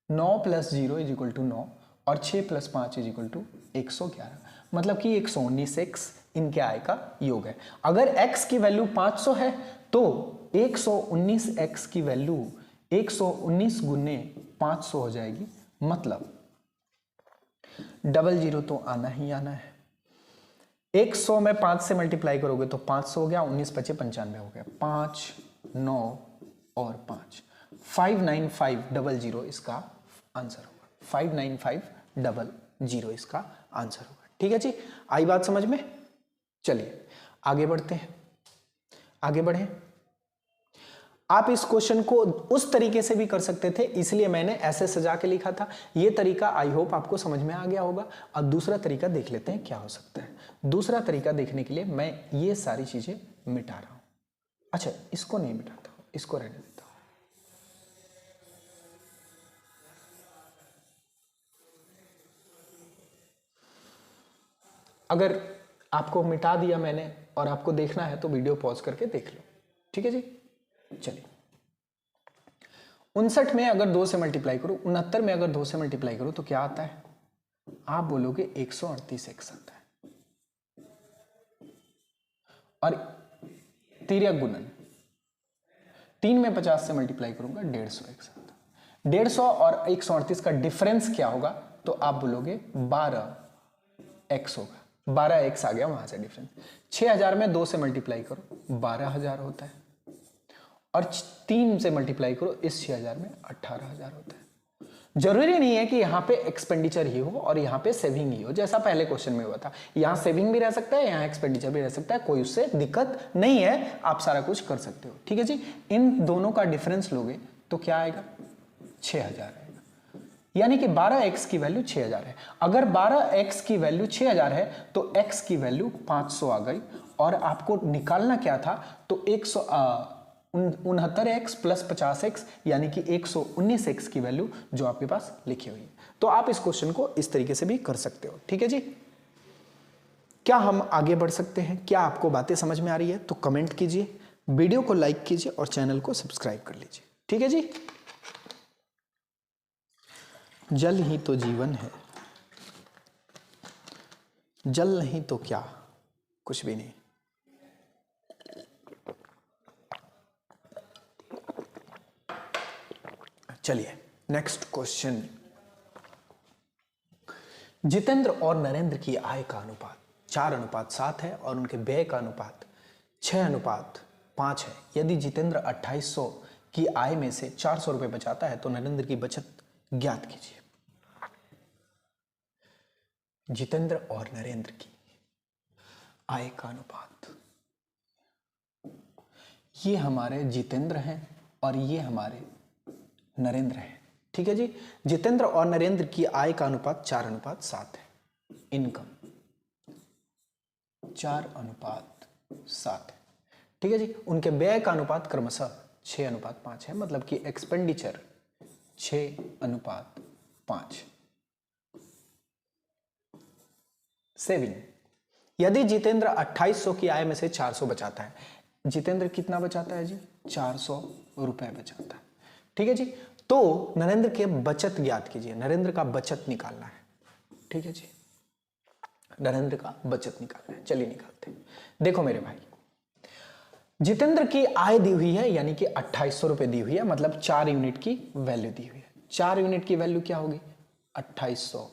9 प्लस 0 इज इक्वल टू 9 और 6 प्लस 5 इज इक्वल टू 111, मतलब कि 119x इनके आय का योग है। अगर x की वैल्यू 500 है तो 119x की वैल्यू 119 गुने 500 हो जाएगी, मतलब 00 तो आना ही आना है। 100 में 5 से मल्टीप्लाई करोगे तो 500 हो गया, 19 25 95 हो गया, 5 9 और 5 59500 इसका आंसर होगा। 59500 इसका आंसर होगा। ठीक है जी, आई बात समझ में? चलिए आगे बढ़ते हैं, आगे बढ़े। आप इस क्वेश्चन को उस तरीके से भी कर सकते थे, इसलिए मैंने ऐसे सजा के लिखा था। ये तरीका आई होप आपको समझ में आ गया होगा। अब दूसरा तरीका देख लेते हैं क्या हो सकता है। दूसरा तरीका देखने के लिए मैं ये सारी चीजें मिटा रहा हूं। अच्छा, इसको नहीं मिटाता हूं, इसको रहने देता हूं। अगर आपको मिटा दिया मैंने और आपको देखना है तो वीडियो पॉज करके देख लो। ठीक है जी, चलिए। 59 में अगर 2 से मल्टीप्लाई करो, 69 में अगर 2 से मल्टीप्लाई करो तो क्या आता है? आप बोलोगे 138x आता है। और तिर्यक गुणन 3 में 50 से मल्टीप्लाई करूंगा 150x आता है। 150 और 138 का डिफरेंस क्या होगा? तो आप बोलोगे 12x होगा। 12x आ गया वहां से डिफरेंस। 6000 में 2 से मल्टीप्लाई करो 12,000 होता है और 3 से मल्टीप्लाई करो इस 6000 में 18,000 होता है। जरूरी नहीं है कि यहां पे एक्सपेंडिचर ही हो और यहां पे सेविंग ही हो, जैसा पहले क्वेश्चन में हुआ था। यहां सेविंग भी रह सकता है, यहां एक्सपेंडिचर भी रह सकता है, कोई उससे दिक्कत नहीं है, आप सारा कुछ कर सकते हो। ठीक है जी। इन दोनों का डिफरेंस लोगे तो क्या आएगा? 6,000 आएगा। यानी कि 12x की वैल्यू 6,000 है। अगर 12x की वैल्यू 6,000 है तो x की वैल्यू 500 आ गई और आपको निकालना क्या था? तो 69x प्लस 50x यानी कि 119x की वैल्यू जो आपके पास लिखी हुई है। तो आप इस क्वेश्चन को इस तरीके से भी कर सकते हो। ठीक है जी। क्या हम आगे बढ़ सकते हैं? क्या आपको बातें समझ में आ रही है? तो कमेंट कीजिए, वीडियो को लाइक कीजिए और चैनल को सब्सक्राइब कर लीजिए। ठीक है जी। जल ही तो जीवन है, जल नहीं तो क्या, कुछ भी नहीं। चलिए नेक्स्ट क्वेश्चन। जितेंद्र और नरेंद्र की आय का अनुपात 4:7 है और उनके व्यय का अनुपात 6:5 है। यदि जितेंद्र 2800 की आय में से 400 रुपए बचाता है तो नरेंद्र की बचत ज्ञात कीजिए। जितेंद्र और नरेंद्र की आय का अनुपात, ये हमारे जितेंद्र हैं और ये हमारे नरेंद्र हैं। ठीक है जी। जितेंद्र और नरेंद्र की आय का अनुपात 4:7 है। इनकम 4:7 है। ठीक है जी। उनके व्यय का अनुपात क्रमशः 6:5 है, मतलब कि एक्सपेंडिचर 6:5। सेविंग, यदि जितेंद्र 2800 की आय में से 400 बचाता है, जितेंद्र कितना बचाता है जी? 400 रुपए बचाता है। ठीक है जी। तो नरेंद्र के बचत ज्ञात कीजिए, नरेंद्र का बचत निकालना है। ठीक है जी, नरेंद्र का बचत निकालना है। चलिए निकालते हैं। देखो मेरे भाई, जितेंद्र की आय दी हुई है यानी कि 2800 रुपए दी हुई है, मतलब 4 यूनिट की वैल्यू दी हुई है। 4 यूनिट की वैल्यू क्या होगी? 2800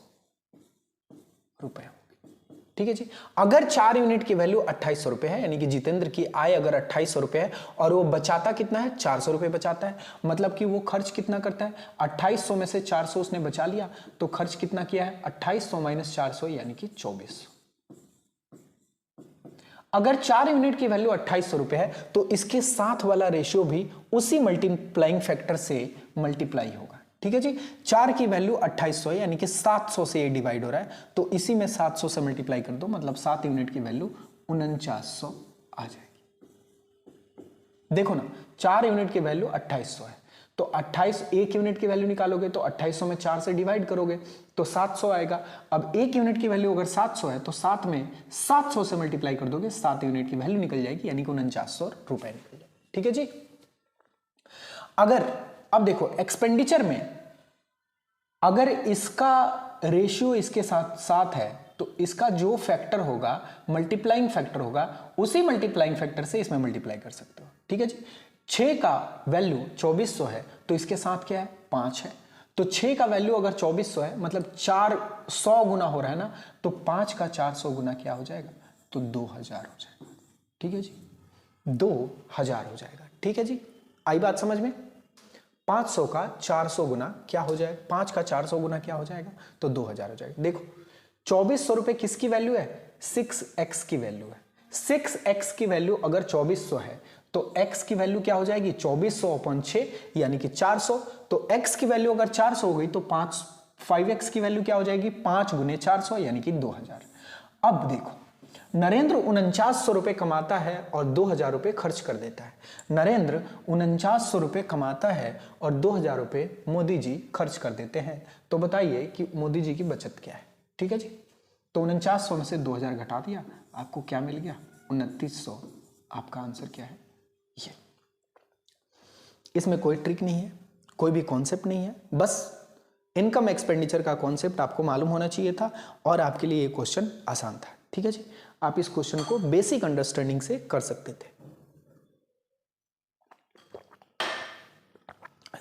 रुपए होगी। ठीक है जी। अगर 4 यूनिट की वैल्यू 2800 रुपए है, यानी कि जितेंद्र की आय अगर 2800 रुपए है और वो बचाता कितना है? 400 रुपए बचाता है, मतलब कि वो खर्च कितना करता है? 2800 में से 400 उसने बचा लिया तो खर्च कितना किया है? 2800 माइनस 400 यानी कि 2400। अगर 4 यूनिट की वैल्यू 2800 रुपए है तो इसके साथ वाला रेशियो भी उसी मल्टीप्लाइंग फैक्टर से मल्टीप्लाई होगा। ठीक है जी। 4 की वैल्यू 2800 है, यानी कि 700 से ये डिवाइड हो रहा है, तो इसी में 700 से मल्टीप्लाई कर दो, मतलब 7 यूनिट की वैल्यू 4900 आ जाएगी। देखो ना, 4 यूनिट की वैल्यू 2800 है, तो 28 1 यूनिट की वैल्यू निकालोगे तो 2800 में 4 से डिवाइड करोगे तो 700 आएगा। अब 1 यूनिट की वैल्यू अगर 700 है तो 7 में 700 से मल्टीप्लाई कर दोगे, 7 यूनिट की वैल्यू निकल जाएगी, यानी कि 4900 रुपए निकल जाएगी। ठीक है जी। अगर अब देखो एक्सपेंडिचर में अगर इसका रेशियो इसके साथ साथ है तो इसका जो फैक्टर होगा, मल्टीप्लाइंग फैक्टर होगा, उसी मल्टीप्लाइंग फैक्टर से इसमें मल्टीप्लाई कर सकते हो। ठीक है जी। 6 का वैल्यू 2400 है तो इसके साथ क्या है, 5 है, तो 6 का वैल्यू अगर 2400 है मतलब 400 गुना हो रहा है ना, तो 5 का 400 गुना क्या हो जाएगा, तो 2000 हो जाएगा। ठीक है जी, 2000 हो जाएगा। ठीक है जी, आई बात समझ में। 500 का 400 गुना क्या हो जाएगा, 5 का 400 गुना क्या हो जाएगा, तो 2000 हो जाएगा। देखो 2400 रुपए किसकी वैल्यू है, 6x की वैल्यू है। 6x की वैल्यू अगर 2400 है तो x की वैल्यू क्या हो जाएगी, 2400 अपॉन 6 यानी कि 400। तो x की वैल्यू अगर 400 हो गई तो 5x की वैल्यू क्या हो जाएगी, 5 गुने 400 यानी कि 2000। अब देखो नरेंद्र 4900 रुपए कमाता है और 2000 रुपए खर्च कर देता है। नरेंद्र 4900 रुपए कमाता है और 2000 रुपए मोदी जी खर्च कर देते हैं, तो बताइए कि मोदी जी की बचत क्या है। ठीक है जी, तो 4900 में से 2000 घटा दिया, आपको क्या मिल गया, 2900। आपका आंसर क्या है, ये। इसमें कोई ट्रिक नहीं है, कोई भी कॉन्सेप्ट नहीं है, बस इनकम एक्सपेंडिचर का कॉन्सेप्ट आपको मालूम होना चाहिए था और आपके लिए ये क्वेश्चन आसान था। ठीक है जी, आप इस क्वेश्चन को बेसिक अंडरस्टैंडिंग से कर सकते थे।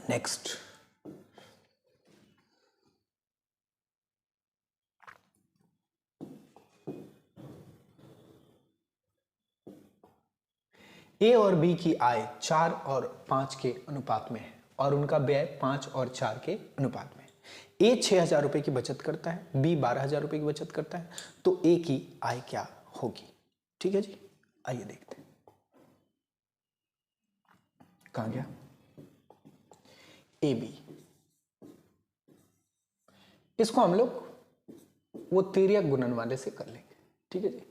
नेक्स्ट, ए और बी की आय 4 और 5 के अनुपात में है और उनका व्यय 5 और 4 के अनुपात में है। ए 6000 रुपए की बचत करता है, बी 12000 रुपए की बचत करता है, तो ए की आय क्या होगी। ठीक है जी, आइए देखते हैं। कहां गया, ए बी, इसको हम लोग वो तिर्यक गुणन वाले से कर लेंगे। ठीक है जी,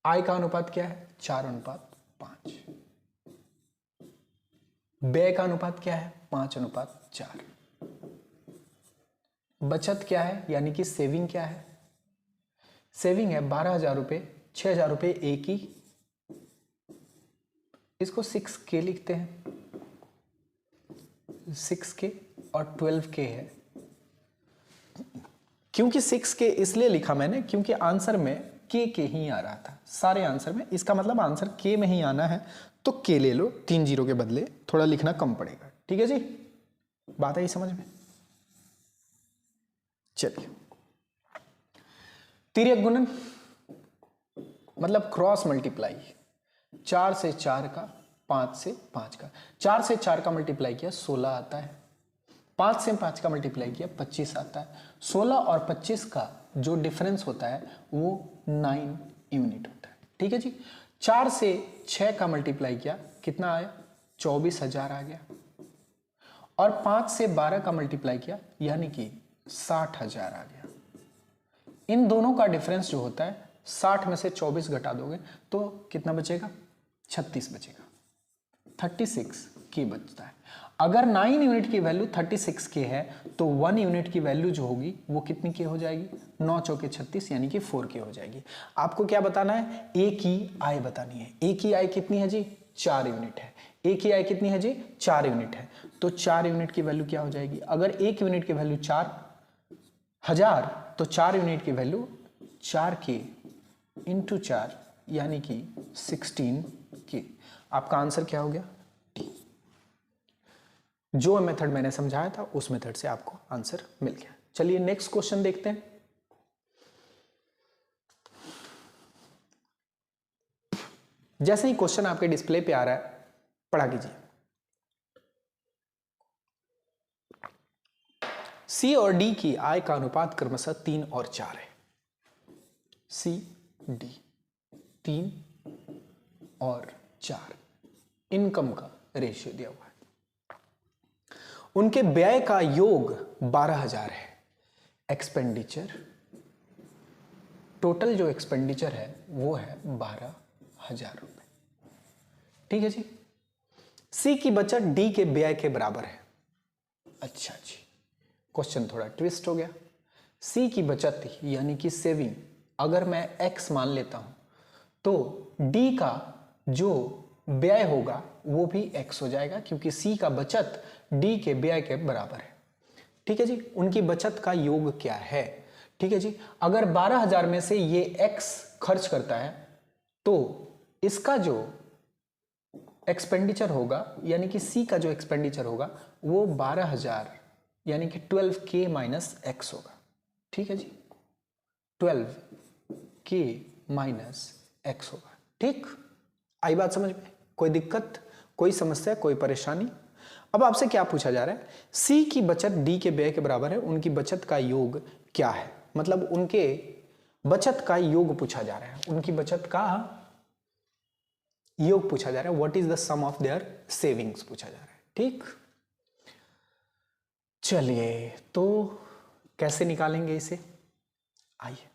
आय का अनुपात क्या है, 4:5। व्यय का अनुपात क्या है, 5:4। बचत क्या है, यानी कि सेविंग क्या है, सेविंग है 12000 रुपए, 6000 रुपए ए की, इसको 6K लिखते हैं, 6K और 12K है। क्योंकि 6K इसलिए लिखा मैंने क्योंकि आंसर में के ही आ रहा था, सारे आंसर में, इसका मतलब आंसर के में ही आना है, तो के ले लो, 3 जीरो के बदले थोड़ा लिखना कम पड़ेगा। ठीक है जी, बात आई समझ में। चलिए, तिर्यक गुणन मतलब क्रॉस मल्टीप्लाई, 4 से 4 का, 5 से 5 का, 4 से 4 का मल्टीप्लाई किया 16 आता है, 5 से 5 का मल्टीप्लाई किया 25 आता है। 16 और 25 का जो डिफरेंस होता है वो 9 यूनिट होता है। ठीक है जी, 4 से 6 का मल्टीप्लाई किया, कितना आया, 24000 आ गया, और 5 से 12 का मल्टीप्लाई किया यानी कि 60000 आ गया। इन दोनों का डिफरेंस जो होता है, 60 में से 24 घटा दोगे तो कितना बचेगा, 36 बचेगा, 36 की बचता है। अगर 9 यूनिट की वैल्यू 36 के है तो 1 यूनिट की वैल्यू जो होगी वो कितनी के हो जाएगी, 9 चौके 36 यानी कि 4 के हो जाएगी। आपको क्या बताना है, ए की आय बतानी है। ए की आय कितनी है जी, 4 यूनिट है। ए की आय कितनी है जी, 4 यूनिट है, तो 4 यूनिट की वैल्यू क्या हो जाएगी, अगर 1 यूनिट की वैल्यू 4000 तो 4 यूनिट की वैल्यू 4K इंटू 4 यानी कि 16K। आपका आंसर क्या हो गया, डी। जो मेथड मैंने समझाया था उस मेथड से आपको आंसर मिल गया। चलिए नेक्स्ट क्वेश्चन देखते हैं। जैसे ही क्वेश्चन आपके डिस्प्ले पे आ रहा है पढ़ा कीजिए। सी और डी की आय का अनुपात क्रमशः 3 और 4 है। सी डी 3 और 4 इनकम का रेशियो दिया हुआ है। उनके व्यय का योग 12,000 है। एक्सपेंडिचर, टोटल जो एक्सपेंडिचर है वो है 12,000 रुपए। ठीक है जी। सी की बचत डी के व्यय के बराबर है। अच्छा जी, क्वेश्चन थोड़ा ट्विस्ट हो गया। सी की बचत यानी कि सेविंग अगर मैं एक्स मान लेता हूं तो डी का जो व्यय होगा वो भी एक्स हो जाएगा, क्योंकि सी का बचत डी के व्यय के बराबर है। ठीक है जी। उनकी बचत का योग क्या है? ठीक है जी। अगर 12,000 में से ये एक्स खर्च करता है तो इसका जो एक्सपेंडिचर होगा यानी कि सी का जो एक्सपेंडिचर होगा वो 12,000 यानी कि 12K माइनस एक्स होगा। ठीक है जी। 12K माइनस एक्स होगा। ठीक, आई बात समझ में? कोई दिक्कत, कोई समस्या, कोई परेशानी? अब आपसे क्या पूछा जा रहा है? सी की बचत डी के व्यय के बराबर है, उनकी बचत का योग क्या है? मतलब उनके बचत का योग पूछा जा रहा है, उनकी बचत का योग पूछा जा रहा है। What is the sum of their savings पूछा जा रहा है। ठीक, चलिए तो कैसे निकालेंगे इसे? आइए,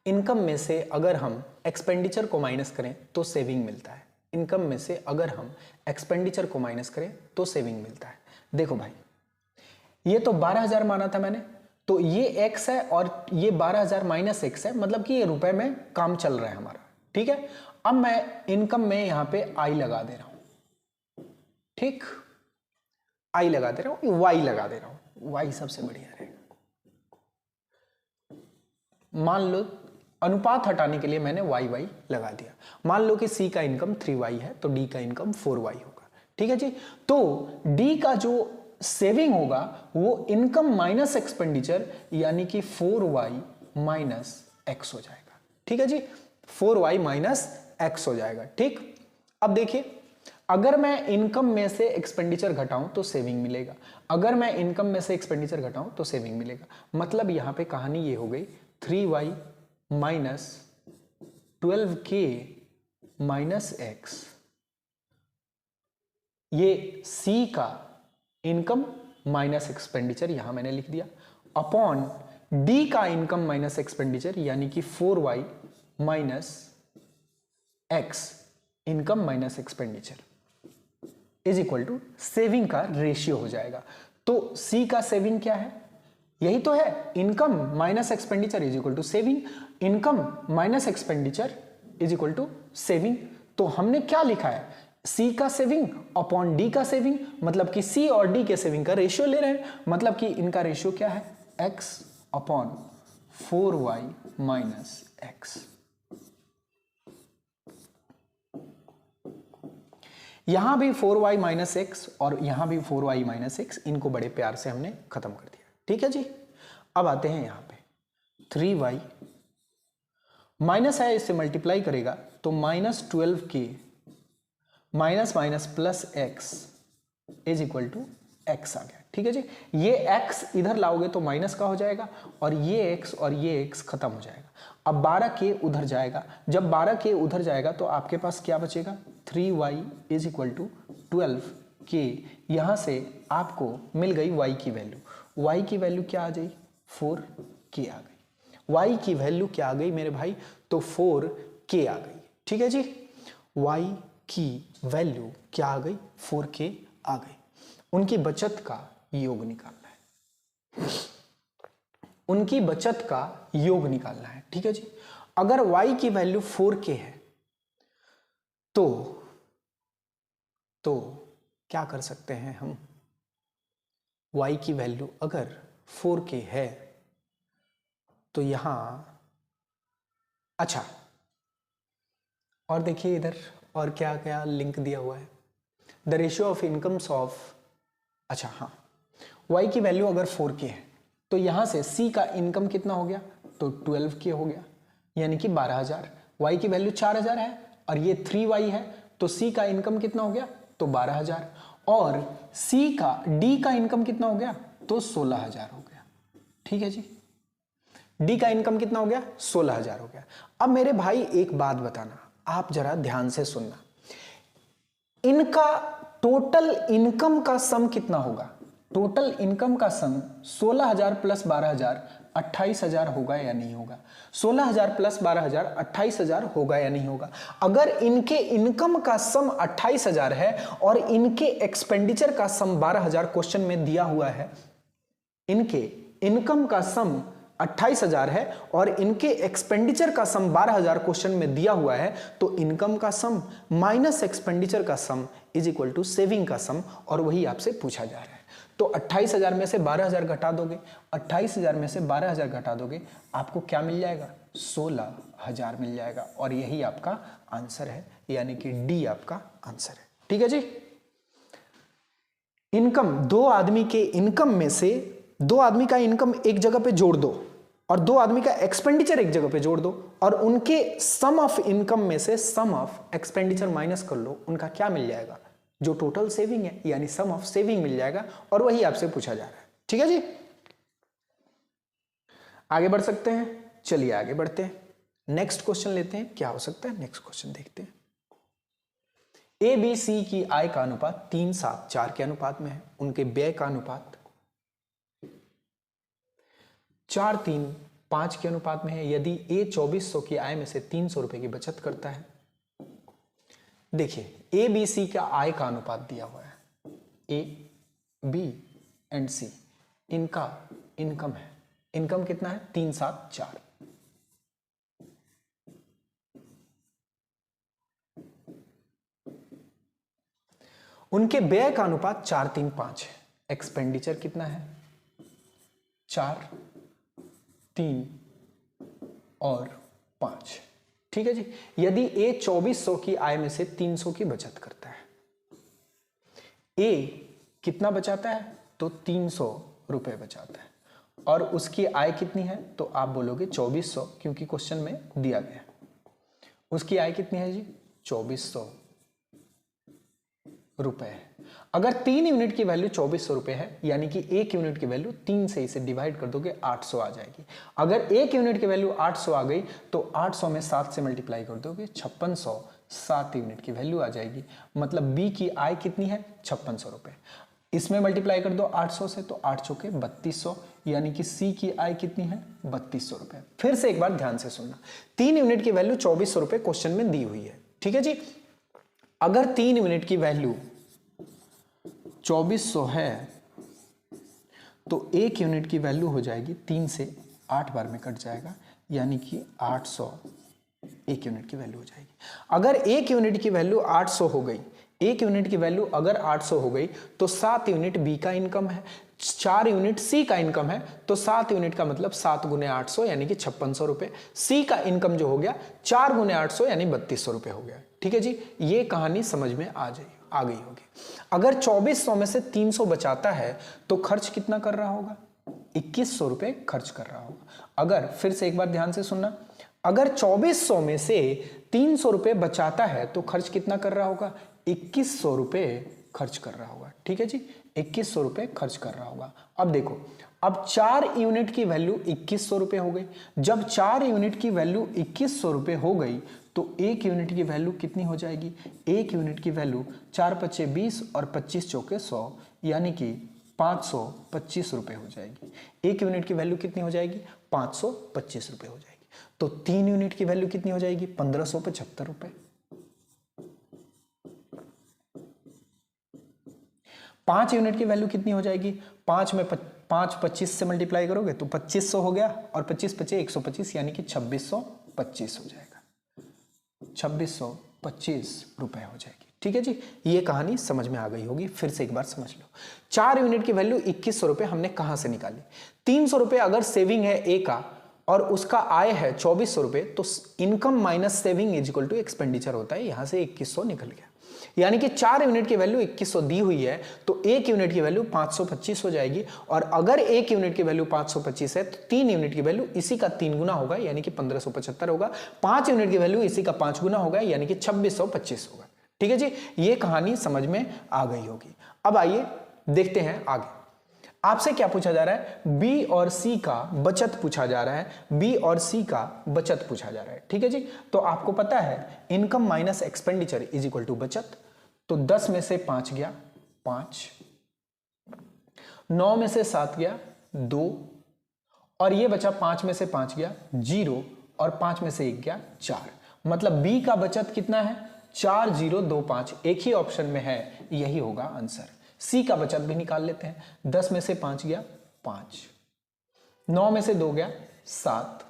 इनकम में से अगर हम एक्सपेंडिचर को माइनस करें तो सेविंग मिलता है। इनकम में से अगर हम एक्सपेंडिचर को माइनस करें तो सेविंग मिलता है। देखो भाई, ये तो 12,000 माना था मैंने, तो ये एक्स है और ये 12,000 माइनस एक्स है, मतलब कि ये रुपए में काम चल रहा है हमारा। ठीक है। अब मैं इनकम में यहां पे आई लगा दे रहा हूं। ठीक, आई लगा दे रहा हूं, वाई लगा दे रहा हूं। वाई सबसे बढ़िया रहेगा। मान लो अनुपात हटाने के लिए मैंने वाई वाई लगा दिया। मान लो कि सी का इनकम 3y है तो डी का इनकम 4y होगा। ठीक है जी। तो डी का जो सेविंग होगा वो इनकम माइनस एक्सपेंडिचर यानी कि 4y माइनस एक्स हो जाएगा। ठीक है जी। 4y माइनस एक्स हो जाएगा। ठीक, अब देखिए, अगर मैं इनकम में से एक्सपेंडिचर घटाऊं तो सेविंग मिलेगा, अगर मैं इनकम में से एक्सपेंडिचर घटाऊं तो सेविंग मिलेगा। मतलब यहां पे कहानी ये हो गई 3y minus 12K minus x, ये सी का इनकम माइनस एक्सपेंडिचर यहां मैंने लिख दिया, अपॉन डी का इनकम माइनस एक्सपेंडिचर यानी कि 4y minus X income minus expenditure is equal to saving का रेशियो हो जाएगा। तो सी का सेविंग क्या है? यही तो है, income minus expenditure is equal to saving. Income minus expenditure is equal to saving. तो हमने क्या लिखा है? सी का सेविंग अपॉन डी का सेविंग, मतलब कि सी और डी के सेविंग का रेशियो ले रहे हैं, मतलब कि इनका रेशियो क्या है? X upon 4y minus x. यहां भी 4y माइनस एक्स और यहां भी 4y माइनस एक्स, इनको बड़े प्यार से हमने खत्म कर दिया। ठीक है जी। अब आते हैं यहां पे 3y माइनस है, इससे मल्टीप्लाई करेगा तो minus 12K minus minus plus X is equal to X आ गया। ठीक है जी। ये x इधर लाओगे तो माइनस का हो जाएगा और ये x और ये x खत्म हो जाएगा। अब 12K उधर जाएगा, जब 12K उधर जाएगा तो आपके पास क्या बचेगा? 3y is equal to 12K। यहां से आपको मिल गई y की वैल्यू। y की वैल्यू क्या आ गई? 4K आ गई। y की वैल्यू क्या आ गई मेरे भाई? तो 4K आ गई। ठीक है जी। y की वैल्यू क्या आ गई? 4K आ गई। उनकी बचत का योग निकालना है, उनकी बचत का योग निकालना है। ठीक है जी। अगर y की वैल्यू 4K है तो क्या कर सकते हैं हम? y की वैल्यू अगर 4K है तो यहां, अच्छा, और देखिए इधर और क्या क्या लिंक दिया हुआ है, the ratio of incomes of, अच्छा हाँ, y की वैल्यू अगर 4K है तो यहां से c का इनकम कितना हो गया? तो 12K हो गया, यानी कि 12,000। y की वैल्यू 4,000 है और ये 3y है, तो c का इनकम कितना हो गया? तो 12,000। और c का d का इनकम कितना हो गया? तो 16,000 हो गया। ठीक है जी। d का इनकम कितना हो गया? 16,000 हो गया। अब मेरे भाई एक बात बताना, आप जरा ध्यान से सुनना। इनका टोटल इनकम का सम कितना होगा? टोटल इनकम का सम 16,000 प्लस 12,000 28,000 होगा या नहीं होगा? 16,000 प्लस 12,000 28,000 होगा या नहीं होगा? अगर इनके इनकम का सम 28,000 है और इनके एक्सपेंडिचर का सम 12,000 क्वेश्चन में दिया हुआ है, इनके इनकम का सम 28,000 है और इनके एक्सपेंडिचर का सम 12,000 क्वेश्चन में दिया हुआ है, तो इनकम का सम माइनस एक्सपेंडिचर का sum is equal to saving का सम, और वही आपसे पूछा जा रहा है। तो 28,000 में से 12,000 घटा दोगे, 28,000 में से 12,000 घटा दोगे, आपको क्या मिल जाएगा? 16,000 मिल जाएगा, और यही आपका आंसर है, यानी कि डी आपका आंसर है। ठीक है जी। इनकम, दो आदमी के इनकम में से दो आदमी का इनकम एक जगह पे जोड़ दो और दो आदमी का एक्सपेंडिचर एक जगह पे जोड़ दो, और उनके सम ऑफ इनकम में से सम ऑफ एक्सपेंडिचर माइनस कर लो, उनका क्या मिल जाएगा? जो टोटल सेविंग है, यानी सम ऑफ सेविंग मिल जाएगा, और वही आपसे पूछा जा रहा है। ठीक है जी। आगे बढ़ सकते हैं, चलिए आगे बढ़ते हैं, नेक्स्ट क्वेश्चन लेते हैं। क्या हो सकता है नेक्स्ट क्वेश्चन? देखते हैं। ए बी सी की आय का अनुपात 3:7:4 के अनुपात में है। उनके व्यय का अनुपात 4:3:5 के अनुपात में है। यदि ए 2400 की आय में से 300 रुपए की बचत करता है। देखिए, ए बी सी का आय का अनुपात दिया हुआ है, ए बी एंड सी, इनका इनकम है। इनकम कितना है? 3:7:4। उनके व्यय का अनुपात 4:3:5 है। एक्सपेंडिचर कितना है? 4, 3 और 5। ठीक है जी। यदि ए 2400 की आय में से 300 की बचत करता है, ए कितना बचाता है? तो 300 रुपए बचाता है, और उसकी आय कितनी है? तो आप बोलोगे 2400, क्योंकि क्वेश्चन में दिया गया। उसकी आय कितनी है जी? 2400 रुपए है। अगर 3 यूनिट की वैल्यू 2400 रुपए है, यानी कि 1 यूनिट की वैल्यू 3 से इसे डिवाइड कर दोगे, 800 आ जाएगी। अगर 1 यूनिट की वैल्यू 800 आ गई, तो 800 में 7 से मल्टीप्लाई कर दोगे, 5600, 7 यूनिट की वैल्यू आ जाएगी। मतलब बी की आय कितनी है? 5600 रुपए। इसमें मल्टीप्लाई कर दो 800 से, तो 8 चौके 3200, यानी कि सी की आय कितनी है? 3200 रुपए। फिर से एक बार ध्यान से सुनना, 3 यूनिट की वैल्यू 2400 रुपए क्वेश्चन में दी हुई है। ठीक है जी। अगर 3 यूनिट की वैल्यू 2400 है, तो 1 यूनिट की वैल्यू हो जाएगी 3 से 8 बार में कट जाएगा, यानी कि 800 1 यूनिट की वैल्यू हो जाएगी। अगर 1 यूनिट की वैल्यू 800 हो गई, 1 यूनिट की वैल्यू अगर 800 हो गई, तो 7 यूनिट बी का इनकम है, 4 यूनिट सी का इनकम है, तो 7 यूनिट का मतलब 7 गुने 800 यानी कि 5600 रुपए। सी का इनकम जो हो गया 4 गुने 800 यानी 3200 रुपए हो गया। ठीक है जी। ये कहानी समझ में आ गई होगी। अगर 2400 में से 300 बचाता है, तो खर्च कितना कर रहा होगा? 2100 रुपए खर्च कर रहा होगा। अगर, फिर से एक बार ध्यान से सुनना, अगर 2400 में से 300 रुपए बचाता है, तो खर्च कितना कर रहा होगा? 2100 रुपए खर्च कर रहा होगा। ठीक है जी। 2100 रुपए खर्च कर रहा होगा। अब देखो, अब 4 यूनिट की वैल्यू 2100 रुपए हो गई। जब 4 यूनिट की वैल्यू 2100 रुपए हो गई, तो 1 यूनिट की वैल्यू कितनी हो जाएगी? 1 यूनिट की वैल्यू 4×5 = 20 और 25 चौके 100, यानी कि 525 रुपए हो जाएगी। 1 यूनिट की वैल्यू कितनी हो जाएगी? 525 रुपए हो जाएगी। तो 3 यूनिट की वैल्यू कितनी हो जाएगी? 1575 रुपए। 5 यूनिट की वैल्यू कितनी हो जाएगी? 5 में 5 25 से मल्टीप्लाई करोगे तो 2500 हो गया, और 25 25 125, यानी कि 2625 हो जाएगा। 2625 रुपए हो जाएगी। ठीक है जी। ये कहानी समझ में आ गई होगी। फिर से एक बार समझ लो, 4 यूनिट की वैल्यू 2100 रुपए हमने कहां से निकाली? 300 रुपए अगर सेविंग है ए का और उसका आय है 2400 रुपए, तो income minus saving is equal to expenditure होता है। यहां से 2100 निकल गया, यानी कि 4 यूनिट की वैल्यू 2100 दी हुई है, तो 1 यूनिट की वैल्यू 525 हो जाएगी। और अगर 1 यूनिट की वैल्यू 525 है, तो 3 यूनिट की वैल्यू इसी का 3 गुना होगा, यानी कि 1575 होगा। 5 यूनिट की वैल्यू इसी का 5 गुना होगा, यानी कि 2625 होगा। ठीक है जी। ये कहानी समझ में आ गई होगी। अब आइए देखते हैं आगे। आपसे क्या पूछा जा रहा है? बी और सी का बचत पूछा जा रहा है। बी और सी का बचत पूछा जा रहा है। ठीक है जी। तो आपको पता है income minus expenditure is equal to बचत। तो 10 में से 5 गया 5, 9 में से 7 गया 2, और ये बचा 5 में से 5 गया 0, और 5 में से 1 गया 4। मतलब बी का बचत कितना है 4025, एक ही ऑप्शन में है, यही होगा आंसर। सी का बचत भी निकाल लेते हैं। 10 में से 5 गया 5, 9 में से 2 गया 7,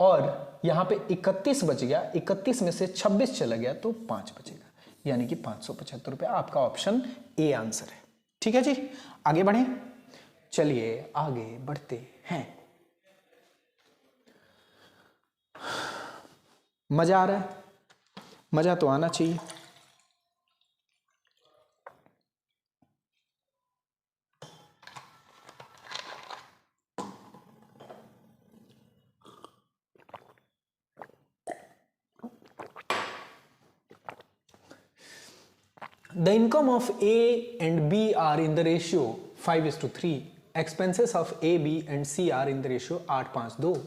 और यहां पे 31 बच गया, 31 में से 26 चला गया तो 5 बचेगा, यानी कि 575 रुपए। आपका ऑप्शन ए आंसर है। ठीक है जी, आगे बढ़े। चलिए आगे बढ़ते हैं। मजा आ रहा है? मजा तो आना चाहिए। The income of A and B are in the ratio 5:3. Expenses of A, B and C are in the ratio 8:5:2.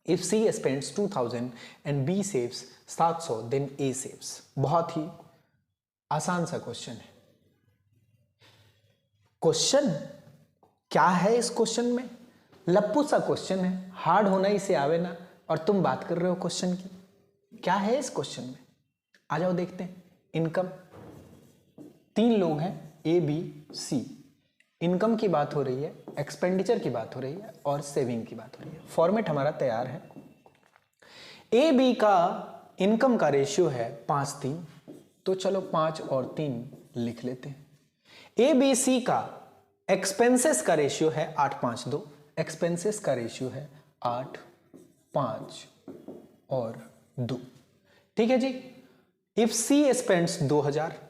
If C spends 2000 and B saves 700, then A saves. बहुत ही आसान सा क्वेश्चन है। क्वेश्चन क्या है इस क्वेश्चन में? लप्पू सा क्वेश्चन है, हार्ड होना ही से आवे ना, और तुम बात कर रहे हो क्वेश्चन की। क्या है इस क्वेश्चन में? आ जाओ देखते हैं। इनकम, 3 लोग हैं ए बी सी। इनकम की बात हो रही है, एक्सपेंडिचर की बात हो रही है, और सेविंग की बात हो रही है। फॉर्मेट हमारा तैयार है। ए बी का इनकम का रेशियो है 5:3, तो चलो 5 और 3 लिख लेते हैं। ए बी सी का एक्सपेंसेस का रेशियो है 8:5:2। एक्सपेंसेस का रेशियो है 8, 5 और 2। ठीक है जी। इफ सी स्पेंड्स 2000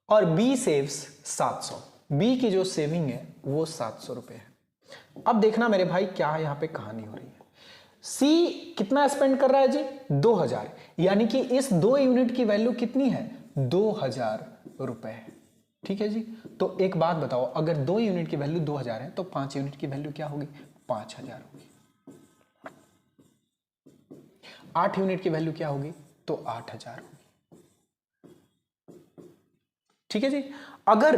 और बी सेव्स 700, बी की जो सेविंग है वो 700 रुपए है। अब देखना मेरे भाई क्या यहां पे कहानी हो रही है। सी कितना स्पेंड कर रहा है जी? 2000, यानी कि इस 2 यूनिट की वैल्यू कितनी है? 2000 रुपए है। ठीक है जी। तो एक बात बताओ, अगर 2 यूनिट की वैल्यू 2000 है तो 5 यूनिट की वैल्यू क्या होगी? 5000 होगी। 8 यूनिट की वैल्यू क्या होगी? तो 8000 होगी। ठीक है जी। अगर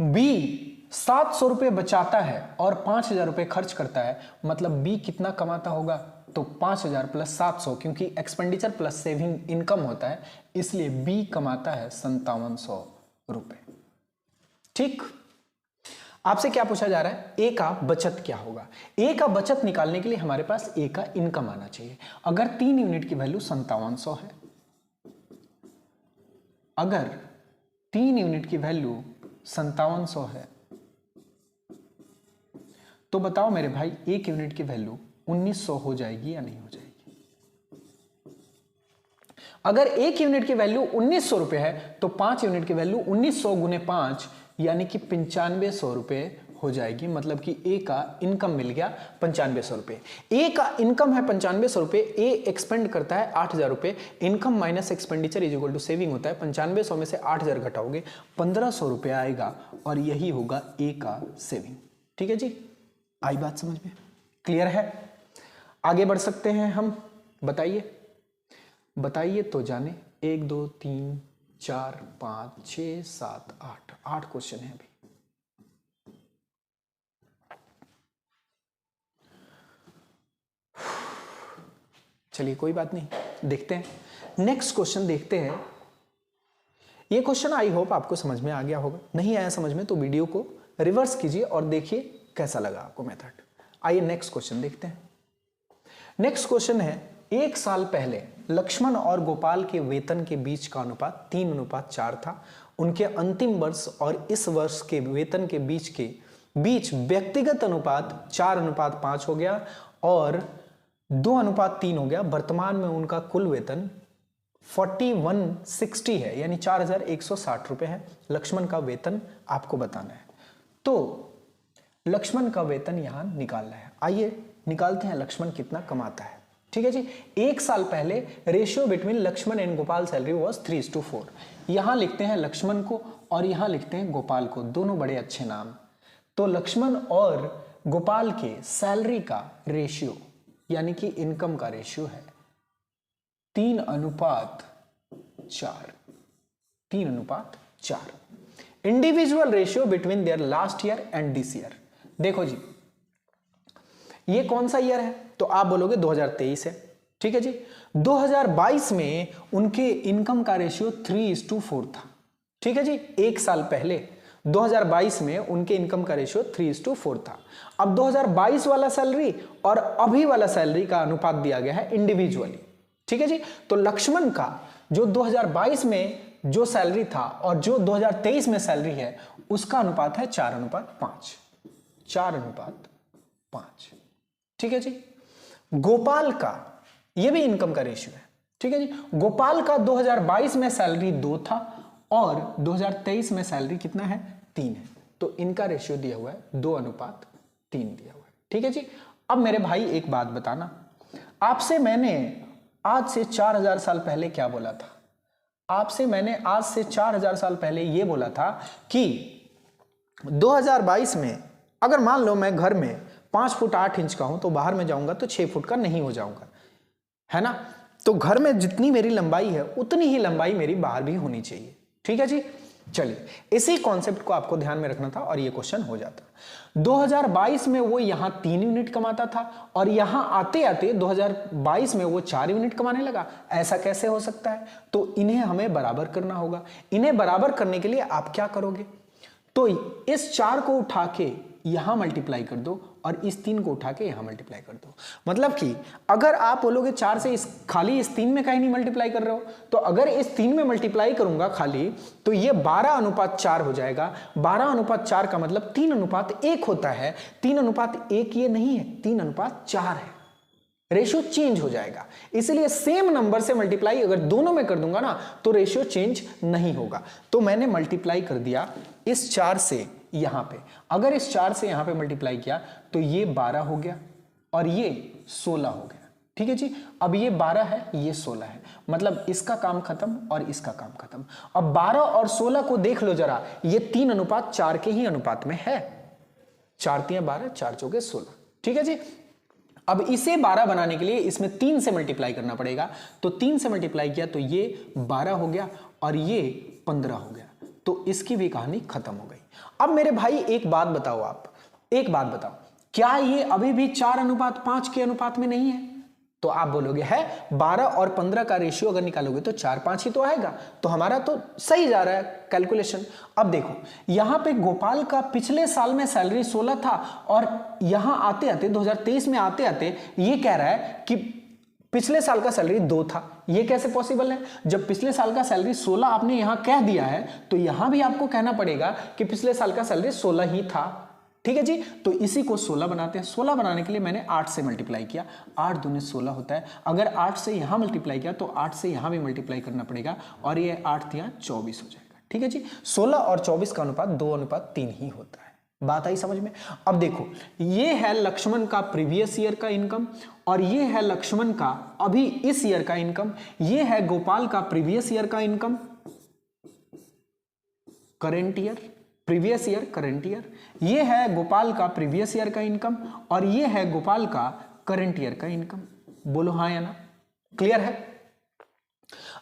बी 700 रुपए बचाता है और 5000 रुपए खर्च करता है, मतलब बी कितना कमाता होगा? तो 5000 प्लस 700, क्योंकि एक्सपेंडिचर प्लस सेविंग इनकम होता है, इसलिए बी कमाता है 5700 रुपए। ठीक। आपसे क्या पूछा जा रहा है? ए का बचत क्या होगा? ए का बचत निकालने के लिए हमारे पास ए का इनकम आना चाहिए। अगर 3 यूनिट की वैल्यू 5700 है, अगर 3 यूनिट की वैल्यू 5700 है, तो बताओ मेरे भाई 1 यूनिट की वैल्यू 1900 हो जाएगी या नहीं हो जाएगी? अगर 1 यूनिट की वैल्यू 1900 रुपए है तो 5 यूनिट की वैल्यू 1900 गुने 5 यानी कि 9500 रुपए हो जाएगी। मतलब कि ए का इनकम मिल गया 9500 रुपए। ए का इनकम है 9500 रुपए, ए एक्सपेंड करता है 8000 रुपए। Income minus expenditure is equal to saving होता है। 9500 में से 8000 घटाओगे 1500 रुपए आएगा, और यही होगा ए का सेविंग। ठीक है जी, आई बात समझ में? क्लियर है? आगे बढ़ सकते हैं हम। बताइए बताइए तो जाने। 1 2 3 4 5 6 7 8 क्वेश्चन है अभी। चलिए कोई बात नहीं, देखते हैं नेक्स्ट क्वेश्चन। देखते हैं ये क्वेश्चन। आई होप आपको समझ में आ गया होगा। नहीं आया समझ में तो वीडियो को रिवर्स कीजिए और देखिए कैसा लगा आपको मेथड। आइए नेक्स्ट क्वेश्चन देखते हैं। नेक्स्ट क्वेश्चन है, 1 साल पहले लक्ष्मण और गोपाल के वेतन के बीच का अनुपात 3:4 था। उनके अंतिम वर्ष और इस वर्ष के वेतन के बीच व्यक्तिगत अनुपात 4:5 हो गया और 2:3 हो गया। वर्तमान में उनका कुल वेतन 4160 है, यानी 4160 रुपए है। लक्ष्मण का वेतन आपको बताना है। तो लक्ष्मण का वेतन यहां निकालना है। आइए निकालते हैं लक्ष्मण कितना कमाता है। ठीक है जी। 1 साल पहले ratio between Lakshman and Gopal salary was 3:4। यहां लिखते हैं लक्ष्मण को और यहां लिखते हैं गोपाल को, दोनों बड़े अच्छे नाम। तो लक्ष्मण और गोपाल के सैलरी का रेशियो यानी कि इनकम का रेशियो है 3:4। 3:4। Individual ratio between their last year and this year. देखो जी, ये कौन सा ईयर है? तो आप बोलोगे 2023 है, ठीक है जी। 2022 में उनके इनकम का रेशियो 3:4 था, ठीक है जी। एक साल पहले 2022 में उनके इनकम का रेशियो 3:4 था। अब 2022 वाला सैलरी और अभी वाला सैलरी का अनुपात दिया गया है इंडिविजुअली, ठीक है जी। तो लक्ष्मण का जो 2022 में जो सैलरी था और जो 2023 में सैलरी है उसका अनुपात है 4:5, 4:5, ठीक है जी। गोपाल का ये भी इनकम का रेशियो है, ठीक है जी। गोपाल का 2022 में सैलरी 2 था और 2023 में सैलरी कितना है? 3 है। तो इनका रेशियो दिया हुआ है 2:3 दिया हुआ है, ठीक है जी। अब मेरे भाई एक बात बताना, आपसे मैंने आज से 4000 साल पहले क्या बोला था? आपसे मैंने आज से 4000 साल पहले यह बोला था कि 2022 में अगर मान लो मैं घर में 5 फुट 8 इंच का हूं तो बाहर में जाऊंगा तो 6 फुट का नहीं हो जाऊंगा, है ना। तो घर में जितनी मेरी लंबाई है उतनी ही लंबाई मेरी बाहर भी होनी चाहिए, ठीक है जी। चलिए, इसी कॉन्सेप्ट को आपको ध्यान में रखना था और ये क्वेश्चन हो जाता। 2022 में वो यहां 3 यूनिट कमाता था और यहां आते आते 2022 में वो 4 यूनिट कमाने लगा। ऐसा कैसे हो सकता है? तो इन्हें हमें बराबर करना होगा। इन्हें बराबर करने के लिए आप क्या करोगे? तो इस 4 को उठा के यहां मल्टीप्लाई कर दो और इस 3 को उठा के यहां मल्टीप्लाई कर दो। मतलब कि अगर आप बोलोगे 4 से खाली इस 3 में कहीं नहीं मल्टीप्लाई कर रहे हो, तो अगर इस 3 में मल्टीप्लाई करूंगा खाली तो ये 12:4 हो जाएगा। 12:4 का मतलब 3:1 होता है। 3:1 ये नहीं है, 3:4 है। रेशियो चेंज हो जाएगा। इसलिए सेम नंबर से मल्टीप्लाई अगर दोनों में कर दूंगा ना तो रेशियो चेंज नहीं होगा। तो मैंने मल्टीप्लाई कर दिया इस 4 से यहां पे। अगर इस 4 से यहां पे मल्टीप्लाई किया तो ये 12 हो गया और ये 16 हो गया, ठीक है जी। अब ये 12 है, ये 16 है, मतलब इसका काम खत्म और इसका काम खत्म। अब 12 और 16 को देख लो जरा, ये 3:4 के ही अनुपात में है। 4×3 12, 4×4 16, ठीक है जी। अब इसे 12 बनाने के लिए इसमें 3 से मल्टीप्लाई करना पड़ेगा। तो 3 से मल्टीप्लाई किया तो ये 12 हो गया और ये 15 हो गया। तो इसकी भी कहानी खत्म हो गई। अब मेरे भाई एक बात बताओ, आप एक बात बताओ, क्या ये अभी भी 4:5 के अनुपात में नहीं है? तो आप बोलोगे है, 12 और 15 का रेशियो अगर निकालोगे तो 4:5 ही तो आएगा। तो हमारा तो सही जा रहा है कैलकुलेशन। अब देखो, यहां पे गोपाल का पिछले साल में सैलरी 16 था और यहां आते आते 2023 में आते आते ये कह रहा है कि पिछले साल का सैलरी 2 था। ये कैसे पॉसिबल है? जब पिछले साल का सैलरी 16 आपने यहां कह दिया है तो यहां भी आपको कहना पड़ेगा कि पिछले साल का सैलरी 16 ही था, ठीक है जी। तो इसी को 16 बनाते हैं। 16 बनाने के लिए मैंने 8 से मल्टीप्लाई किया। 8 दूनी 16 होता है। अगर 8 से यहां मल्टीप्लाई किया तो 8 से यहां भी मल्टीप्लाई करना पड़ेगा और ये 8×3 24 हो जाएगा, ठीक है जी। 16 और 24 का अनुपात 2:3 ही होता है। बात आई समझ में? अब देखो, ये है लक्ष्मण का प्रीवियस ईयर का इनकम और ये है लक्ष्मण का अभी इस ईयर का इनकम। ये है गोपाल का प्रीवियस ईयर का income, current year, previous year current year. ये है गोपाल का प्रीवियस ईयर का इनकम और ये है गोपाल का करंट ईयर का इनकम। बोलो हाँ या ना? क्लियर है?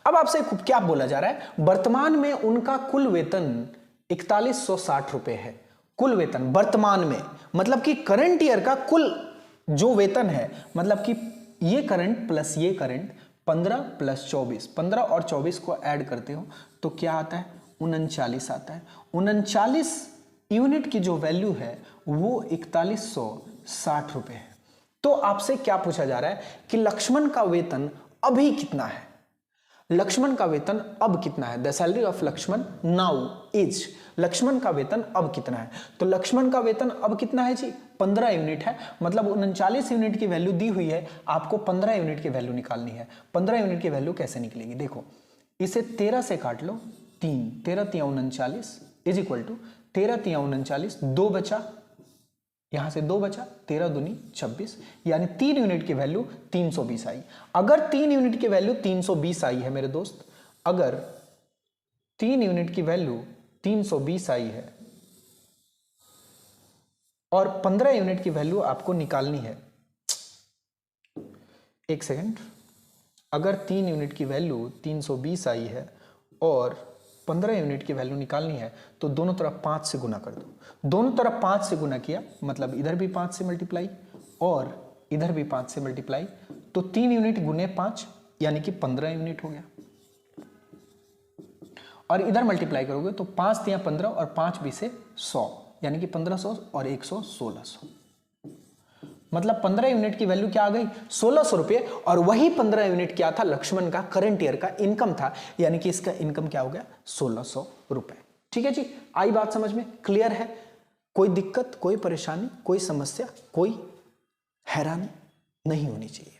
अब आपसे क्या बोला जा रहा है? वर्तमान में उनका कुल वेतन 4160 रुपए है। कुल वेतन वर्तमान में, मतलब कि करंट ईयर का कुल जो वेतन है, मतलब कि ये करंट प्लस ये करंट 15 + 24, 15 और 24 को ऐड करते हो तो क्या आता है? 39 आता है। 39 यूनिट की जो वैल्यू है वो 4160 रुपए है। तो आपसे क्या पूछा जा रहा है कि लक्ष्मण का वेतन अभी कितना है? लक्ष्मण का वेतन अब कितना है? The salary of Lakshman now is, Lakshman का वेतन अब कितना है? तो लक्ष्मण का वेतन अब कितना है जी? 15 यूनिट है। मतलब 39 यूनिट की वैल्यू दी हुई है, आपको 15 यूनिट की वैल्यू निकालनी है। 15 यूनिट की वैल्यू कैसे निकलेगी? देखो, इसे 13 से काट लो, 3, 13×3 39 इज इक्वल टू 13×3 39, 2 बचा, यहां से 2 बचा, 13 दूनी 26, यानी 3 यूनिट की वैल्यू 320 आई। अगर 3 यूनिट की वैल्यू 320 आई है मेरे दोस्त, अगर 3 यूनिट की वैल्यू 320 आई है और 15 यूनिट की वैल्यू आपको निकालनी है, एक सेकंड, अगर 3 यूनिट की वैल्यू 320 आई है और 15 यूनिट की वैल्यू निकालनी है तो दोनों तरफ 5 से गुना कर दो। दोनों तरफ 5 से गुना किया मतलब इधर भी 5 से मल्टीप्लाई और इधर भी 5 से मल्टीप्लाई, तो 3 यूनिट गुने 5 यानी कि 15 यूनिट हो गया। और इधर मल्टीप्लाई करोगे तो 5 तिया 15 और 5 भी से 100 यानी कि 1500 और 100 1600, मतलब 15 यूनिट की वैल्यू क्या आ गई 1600 रुपये। और वही 15 यूनिट क्या था लक्ष्मण का करंट ईयर का इनकम था, यानी कि इसका इनकम क्या हो गया 1600 रुपए। ठीक है जी, आई बात समझ में, क्लियर है? कोई दिक्कत, कोई परेशानी, कोई समस्या, कोई हैरानी नहीं होनी चाहिए।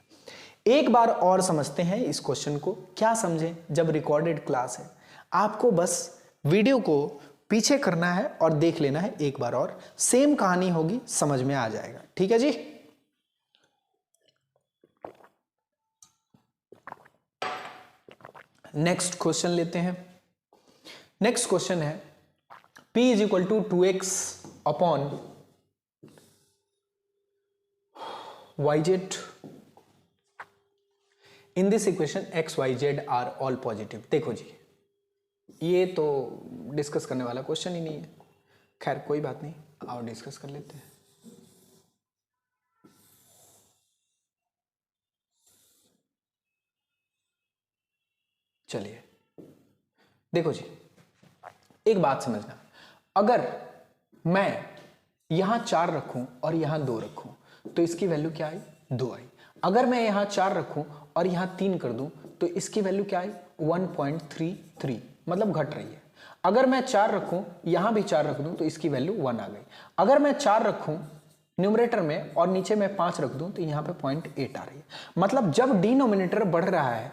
एक बार और समझते हैं इस क्वेश्चन को। क्या समझें? जब रिकॉर्डेड क्लास है आपको बस वीडियो को पीछे करना है और देख लेना है एक बार और, सेम कहानी होगी, समझ में आ जाएगा। ठीक है जी। नेक्स्ट क्वेश्चन लेते हैं। नेक्स्ट क्वेश्चन है P is equal to 2x upon yz in this equation x y z are all positive. देखो जी, ये तो डिस्कस करने वाला क्वेश्चन ही नहीं है, खैर कोई बात नहीं, आओ डिस्कस कर लेते हैं। चलिए देखो जी, एक बात समझना, अगर मैं यहां 4 रखूं और यहां 2 रखूं तो इसकी वैल्यू क्या आई 2 आई। अगर मैं यहां 4 रखूं और यहां 3 कर दूं तो इसकी वैल्यू क्या आई 1.33, मतलब घट रही है। अगर मैं 4 रखूं यहां भी 4 रख दूं तो इसकी वैल्यू 1 आ गई। अगर मैं 4 रखूं न्यूमरेटर में और नीचे मैं 5 रख दूं तो यहां पे 0.8 आ रही है। मतलब जब डिनोमिनेटर बढ़ रहा है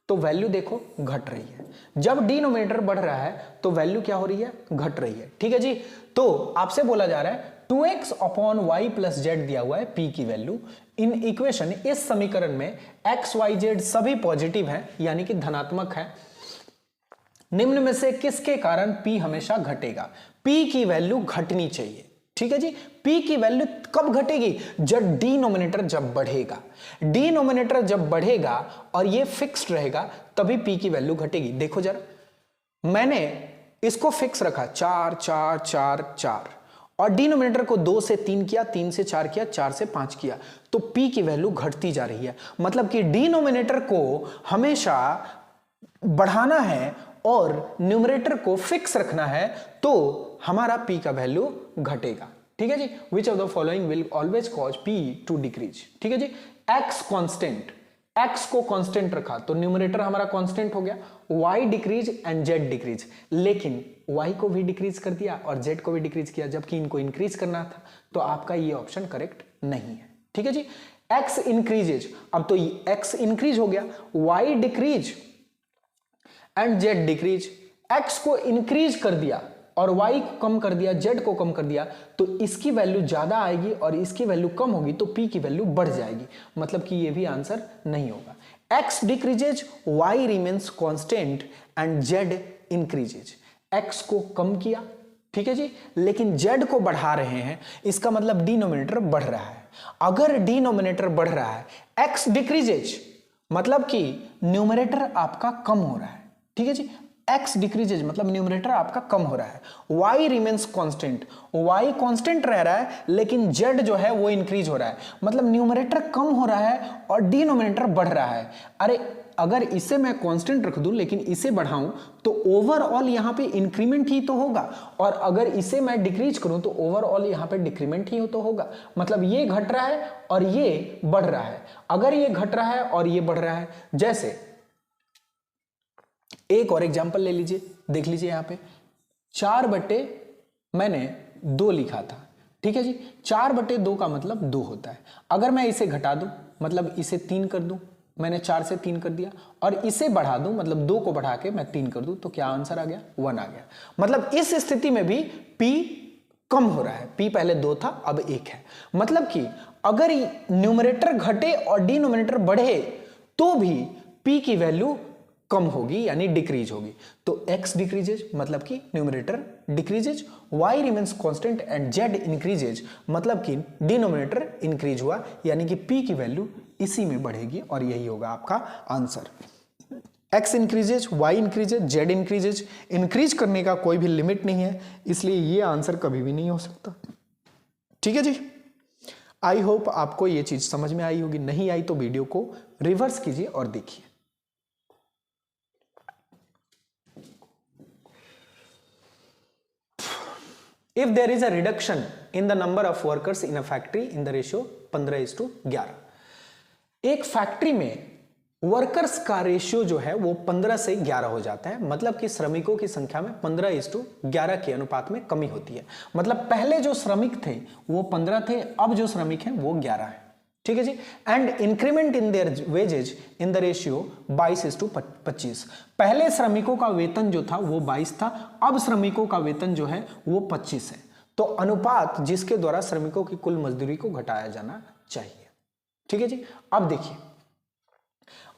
तो वैल्यू देखो घट रही है, जब डिनोमिनेटर बढ़ रहा है तो वैल्यू क्या हो रही है घट रही है। ठीक है जी, तो आपसे बोला जा रहा है 2x upon Y plus Z दिया हुआ है p की वैल्यू। इन इक्वेशन, इस समीकरण में x y z सभी पॉजिटिव हैं यानी कि धनात्मक है। निम्न में से किसके कारण p हमेशा घटेगा? p की वैल्यू घटनी चाहिए। ठीक है जी, p की वैल्यू कब घटेगी? जब डिनोमिनेटर जब बढ़ेगा। डिनोमिनेटर जब बढ़ेगा और ये फिक्स्ड रहेगा तभी p की वैल्यू घटेगी। देखो जरा, मैंने इसको फिक्स रखा 4 4 4 4 और डिनोमिनेटर को 2 से 3 किया, 3 से 4 किया, 4 से 5 किया, तो p की वैल्यू घटती जा रही है। मतलब कि डिनोमिनेटर को हमेशा बढ़ाना है और न्यूमरेटर को फिक्स रखना है तो हमारा p का वैल्यू घटेगा। ठीक है जी, which of the following will always cause p to decrease. ठीक है जी, x कांस्टेंट, x को कांस्टेंट रखा तो न्यूमरेटर हमारा कांस्टेंट हो गया, y decrease and z decrease, लेकिन y को भी डिक्रीज कर दिया और z को भी डिक्रीज किया, जबकि इनको इंक्रीज करना था, तो आपका ये ऑप्शन करेक्ट नहीं है। ठीक है जी, x इंक्रीजेज, अब तो x इंक्रीज हो गया, y decrease and z decrease. x को इंक्रीज कर दिया और y को कम कर दिया, z को कम कर दिया, तो इसकी वैल्यू ज्यादा आएगी और इसकी वैल्यू कम होगी तो p की वैल्यू बढ़ जाएगी। मतलब कि ये भी आंसर नहीं होगा। x decreases, y remains constant and z increases. x को कम किया, ठीक है जी, लेकिन z को बढ़ा रहे हैं, इसका मतलब डिनोमिनेटर बढ़ रहा है। अगर डिनोमिनेटर बढ़ रहा है, x डिक्रीजेज मतलब कि न्यूमरेटर आपका कम हो रहा है। ठीक है जी, x डिक्रीजेज मतलब न्यूमरेटर आपका कम हो रहा है। y remains constant, y constant रह रहा है लेकिन z जो है वो इंक्रीज हो रहा है, मतलब न्यूमरेटर कम हो रहा है और डिनोमिनेटर बढ़ रहा है। अरे अगर इसे मैं कांस्टेंट रख दूं लेकिन इसे बढ़ाऊं तो ओवरऑल यहां पे इंक्रीमेंट ही तो होगा, और अगर इसे मैं डिक्रीज करूं तो ओवरऑल यहां पे डिक्रीमेंट ही तो होगा। मतलब ये घट रहा है और ये बढ़ रहा है। अगर ये घट रहा है और ये बढ़ रहा है, जैसे एक और एग्जांपल ले लीजिए, देख लीजिए यहां पे 4/, मैंने 2 लिखा था। ठीक है जी, 4/2 का मतलब 2 होता है। अगर मैं इसे घटा दूं मतलब इसे 3 कर दूं, मैंने 4 से 3 कर दिया, और इसे बढ़ा दूं मतलब 2 को बढ़ा के मैं 3 कर दूं, तो क्या आंसर आ गया 1 आ गया। मतलब इस स्थिति में भी p कम हो रहा है, p पहले 2 था अब 1 है। मतलब कि अगर न्यूमरेटर घटे और डिनोमिनेटर बढ़े तो भी p की वैल्यू कम होगी यानी डिक्रीज होगी। तो x डिक्रीजेज मतलब कि numerator decreases, y remains constant and z increases मतलब कि डिनोमिनेटर इंक्रीज हुआ, यानी कि p की वैल्यू इसी में बढ़ेगी और यही होगा आपका answer. X increases, Y increases, Z increases. Increase करने का कोई भी लिमिट नहीं है, इसलिए ये आंसर कभी भी नहीं हो सकता। ठीक है जी, आई होप आपको ये चीज समझ में आई होगी। नहीं आई तो वीडियो को रिवर्स कीजिए और देखिए। If there is a reduction in the number of workers in a factory in the ratio 15:11, एक फैक्ट्री में वर्कर्स का रेशियो जो है वो 15 से 11 हो जाता है, मतलब कि श्रमिकों की संख्या में 15:11 के अनुपात में कमी होती है। मतलब पहले जो श्रमिक थे वो 15 थे, अब जो श्रमिक हैं वो 11 है। ठीक है जी। And increment in their wages in the ratio 22:25। पहले श्रमिकों का वेतन जो था वो 22 था, अब श्रमिकों का वेतन जो है वो 25 है। तो अनुपात जिसके द्वारा श्रमिकों की कुल मजदूरी को घटाया जाना चाहिए। ठीक है जी। अब देखिए,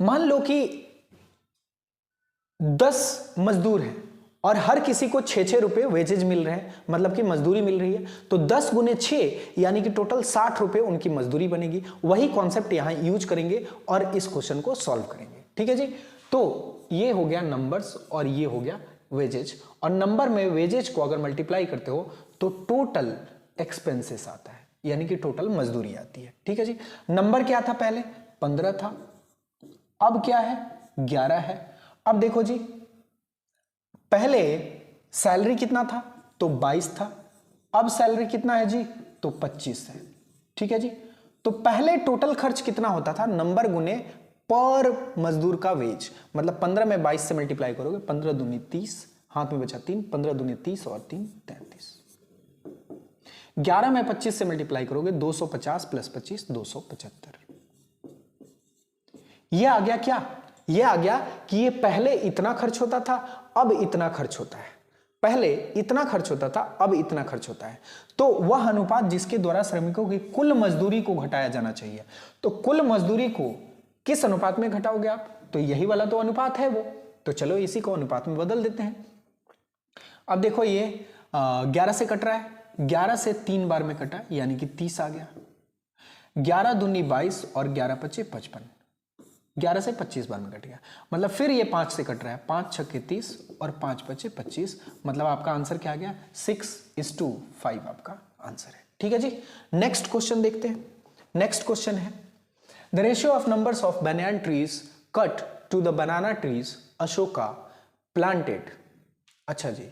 मान लो कि 10 मजदूर हैं और हर किसी को 6-6 रुपए वेजेज मिल रहे हैं, मतलब कि मजदूरी मिल रही है। तो 10 गुने 6 यानी कि टोटल 60 रुपए उनकी मजदूरी बनेगी। वही कॉन्सेप्ट यहां यूज करेंगे और इस क्वेश्चन को सॉल्व करेंगे। ठीक है जी। तो ये हो गया नंबर्स और ये हो गया वेजेज। और नंबर में वेजेज को अगर मल्टीप्लाई करते हो तो टोटल एक्सपेंसेस आता है, यानी कि टोटल मजदूरी आती है। ठीक है जी। नंबर क्या था, पहले 15 था, अब क्या है 11 है। अब देखो जी, पहले सैलरी कितना था तो 22 था, अब सैलरी कितना है जी तो 25 है। ठीक है जी। तो पहले टोटल खर्च कितना होता था, नंबर गुने पर मजदूर का वेज, मतलब 15 में 22 से मल्टीप्लाई करोगे, 15 दूनी 30, हाथ में बचा 3, 15 दूनी 30 और 3 33। 11 में 25 से मल्टीप्लाई करोगे 250 प्लस 25 275। ये आ गया क्या, ये आ गया कि ये पहले इतना खर्च होता था, अब इतना खर्च होता है। पहले इतना खर्च होता था, अब इतना खर्च होता है। तो वह अनुपात जिसके द्वारा श्रमिकों की कुल मजदूरी को घटाया जाना चाहिए। तो कुल मजदूरी को किस अनुपात में घटाओगे आप, तो यही वाला तो अनुपात है वो। तो चलो इसी को अनुपात में बदल देते हैं। अब देखो ये 11 से कट रहा है, 11 से 3 बार में कटा यानी कि 30 आ गया। 11 दूनी 22 और 11 पचे 55, 11 से 25 बार में कट गया। मतलब फिर ये 5 से कट रहा है, 5 छक्के 30 और 5 पचे 25। मतलब आपका आंसर क्या आ गया 6:5 आपका आंसर है। ठीक है जी। नेक्स्ट क्वेश्चन देखते हैं। नेक्स्ट क्वेश्चन है the ratio of numbers of banyan trees cut to the banana trees Ashoka planted। अच्छा जी,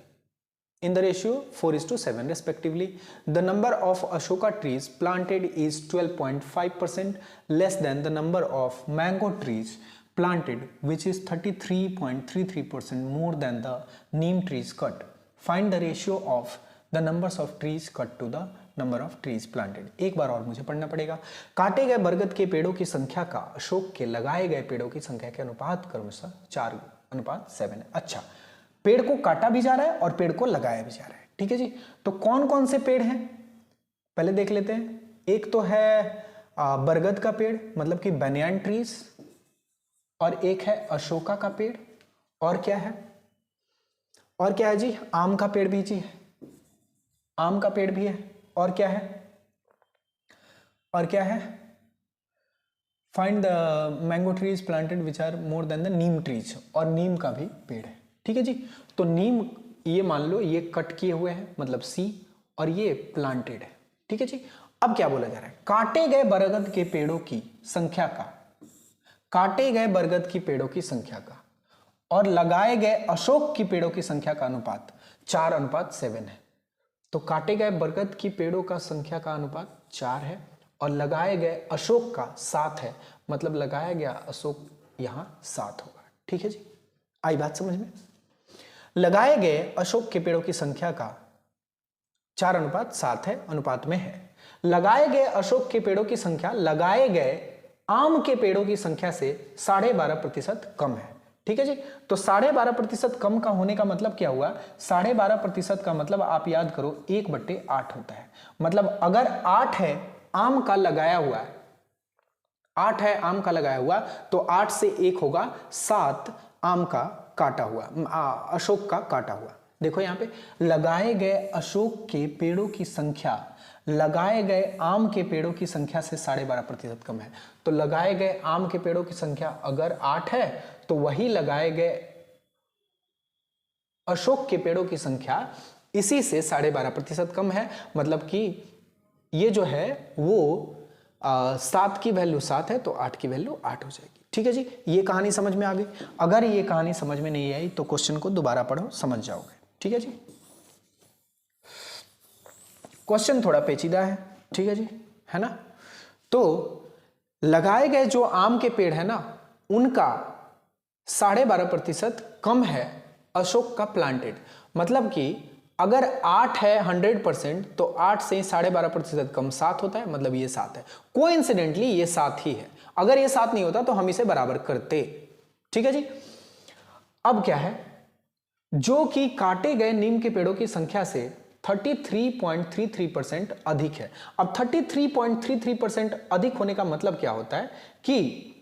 in the ratio 4:7 respectively, the number of Ashoka trees planted is 12.5% less than the number of mango trees planted, which is 33.33% more than the neem trees cut. Find the ratio of the numbers of trees cut to the number of trees planted। एक बार और मुझे पढ़ना पड़ेगा। काटे गए बरगद के पेड़ों की संख्या का अशोक के लगाए गए पेड़ों की संख्या के अनुपात क्रमशः 4:7 है। अच्छा, पेड़ को काटा भी जा रहा है और पेड़ को लगाया भी जा रहा है। ठीक है जी। तो कौन कौन से पेड़ हैं पहले देख लेते हैं। एक तो है बरगद का पेड़, मतलब कि banyan ट्रीज, और एक है अशोका का पेड़, और क्या है, और क्या है जी, आम का पेड़ भी जी है, आम का पेड़ भी है, और क्या है, और क्या है, find the mango trees planted which are more than the neem trees, और नीम का भी पेड़ है। ठीक है जी। तो नीम ये मान लो ये कट किए हुए हैं, मतलब सी, और ये प्लांटेड है। ठीक है जी। अब क्या बोला जा रहा है, काटे गए बरगद के पेड़ों की संख्या का, काटे गए बरगद की पेड़ों की संख्या का और लगाए गए अशोक की पेड़ों की संख्या का अनुपात 4:7 है। तो काटे गए बरगद की पेड़ों का संख्या का अनुपात 4 है और लगाए गए अशोक का 7 है, मतलब लगाया गया अशोक यहां 7 होगा। ठीक है जी, आई बात समझ में। लगाए गए अशोक के पेड़ों की संख्या का 4:7 है, अनुपात में है। लगाए गए अशोक के पेड़ों की संख्या लगाए गए आम के पेड़ों की संख्या से 12.5% कम है। ठीक है जी। तो 12.5% कम का होने का मतलब क्या हुआ, 12.5% का मतलब आप याद करो 1/8 होता है। मतलब अगर 8 है आम का लगाया हुआ है, 8 है आम का लगाया हुआ, तो 8 से 1 होगा 7 आम का काटा हुआ, अशोक का काटा हुआ। देखो यहां पे लगाए गए अशोक के पेड़ों की संख्या लगाए गए आम के पेड़ों की संख्या से 12.5% कम है। तो लगाए गए आम के पेड़ों की संख्या अगर 8 है तो वही लगाए गए अशोक के पेड़ों की संख्या इसी से 12.5% कम है। मतलब कि ये जो है वो 7 की वैल्यू 7 है तो 8 की वैल्यू 8 हो जाएगी। ठीक है जी, ये कहानी समझ में आ गई। अगर ये कहानी समझ में नहीं आई तो क्वेश्चन को दोबारा पढ़ो, समझ जाओगे। ठीक है जी, क्वेश्चन थोड़ा पेचीदा है। ठीक है जी, है ना। तो लगाए गए जो आम के पेड़ है ना, उनका 12.5% कम है अशोक का प्लांटेड। मतलब कि अगर 8 है 100% तो 8 से 12.5% कम 7 होता है, मतलब ये 7 है। कोइंसिडेंटली ये 7 ही है, अगर ये 7 नहीं होता तो हम इसे बराबर करते। ठीक है जी, अब क्या है, जो कि काटे गए नीम के पेड़ों की संख्या से 33.33% अधिक है। अब 33.33% अधिक होने का मतलब क्या होता है कि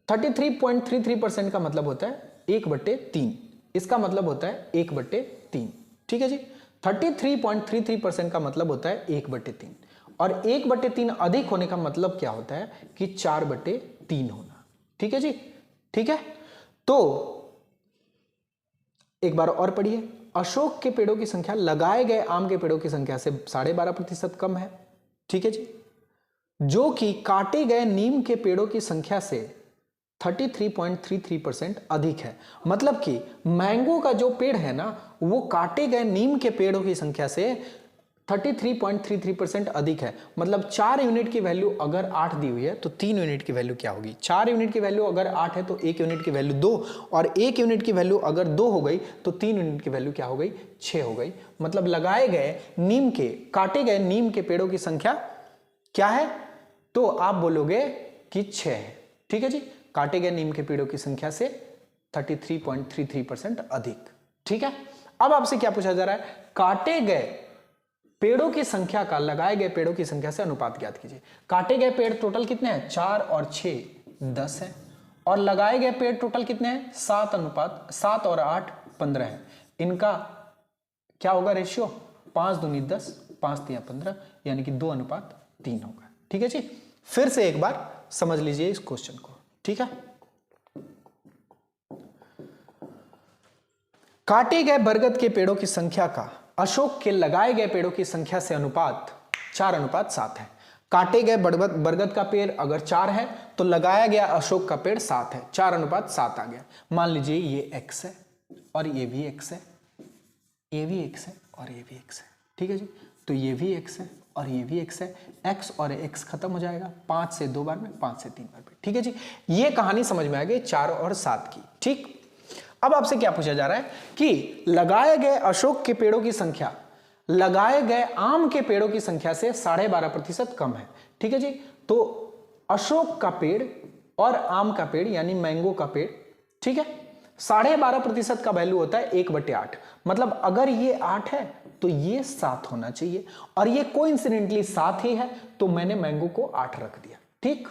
33.33% का मतलब होता है 1/3, इसका मतलब होता है 1/3। ठीक है जी, 33.33% का मतलब होता है 1/3, और 1/3 अधिक होने का मतलब क्या होता है कि 4/3 होना। ठीक है जी, ठीक है। तो एक बार और पढ़िए, अशोक के पेड़ों की संख्या लगाए गए आम के पेड़ों की संख्या से 12.5% कम है। ठीक है जी, जो कि काटे गए नीम के पेड़ों की संख्या से 33.33% अधिक है। मतलब कि मैंगो का जो पेड़ है ना, वो काटे गए नीम के पेड़ों की संख्या से 33.33% अधिक है। मतलब 4 यूनिट की वैल्यू अगर 8 दी हुई है तो 3 यूनिट की वैल्यू क्या होगी, 4 यूनिट की वैल्यू अगर 8 है तो 1 यूनिट की वैल्यू 2, और 1 यूनिट की वैल्यू अगर 2 हो गई तो 3 यूनिट की वैल्यू क्या हो गई, 6 हो गई। मतलब लगाए गए नीम के, काटे गए नीम के पेड़ों की संख्या क्या है, तो आप बोलोगे कि 6 है। ठीक है जी, काटे गए नीम के पेड़ों की संख्या से 33.33% अधिक। ठीक है, अब आपसे क्या पूछा जा रहा है, काटे गए पेड़ों की संख्या का लगाए गए पेड़ों की संख्या से अनुपात ज्ञात कीजिए। काटे गए पेड़ टोटल कितने हैं, 4 और 6 10 है, और लगाए गए पेड़ टोटल कितने हैं, 7 और 8 15 है। इनका क्या होगा रेशियो, 5 दूनी 10, 5 तिया 15, यानी कि 2:3 होगा। ठीक है जी, फिर से एक बार समझ लीजिए इस क्वेश्चन को। ठीक है, काटे गए बरगद के पेड़ों की संख्या का अशोक के लगाए गए पेड़ों की संख्या से अनुपात 4:7 है। काटे गए बरगद का पेड़ अगर 4 है तो लगाया गया अशोक का पेड़ 7 है, 4:7 आ गया। मान लीजिए ये x है और ये भी x है, ये भी x है और ये भी x है। ठीक है जी, तो ये भी x है और ये भी x है, x और x खत्म हो जाएगा, 5 से 2 बार में, 5 से 3 बार में। ठीक है जी, ये कहानी समझ में आ गई 4 और 7 की। ठीक, अब आपसे क्या पूछा जा रहा है कि लगाए गए अशोक के पेड़ों की संख्या लगाए गए आम के पेड़ों की संख्या से 12.5% कम है। ठीक है जी, तो अशोक का पेड़ और आम का पेड़ यानी मैंगो का पेड़, ठीक है, 12.5% का वैल्यू होता है 1/8। मतलब अगर ये 8 है तो ये 7 होना चाहिए, और ये कोइंसिडेंटली 7 ही है तो मैंने मैंगो को 8 रख दिया। ठीक,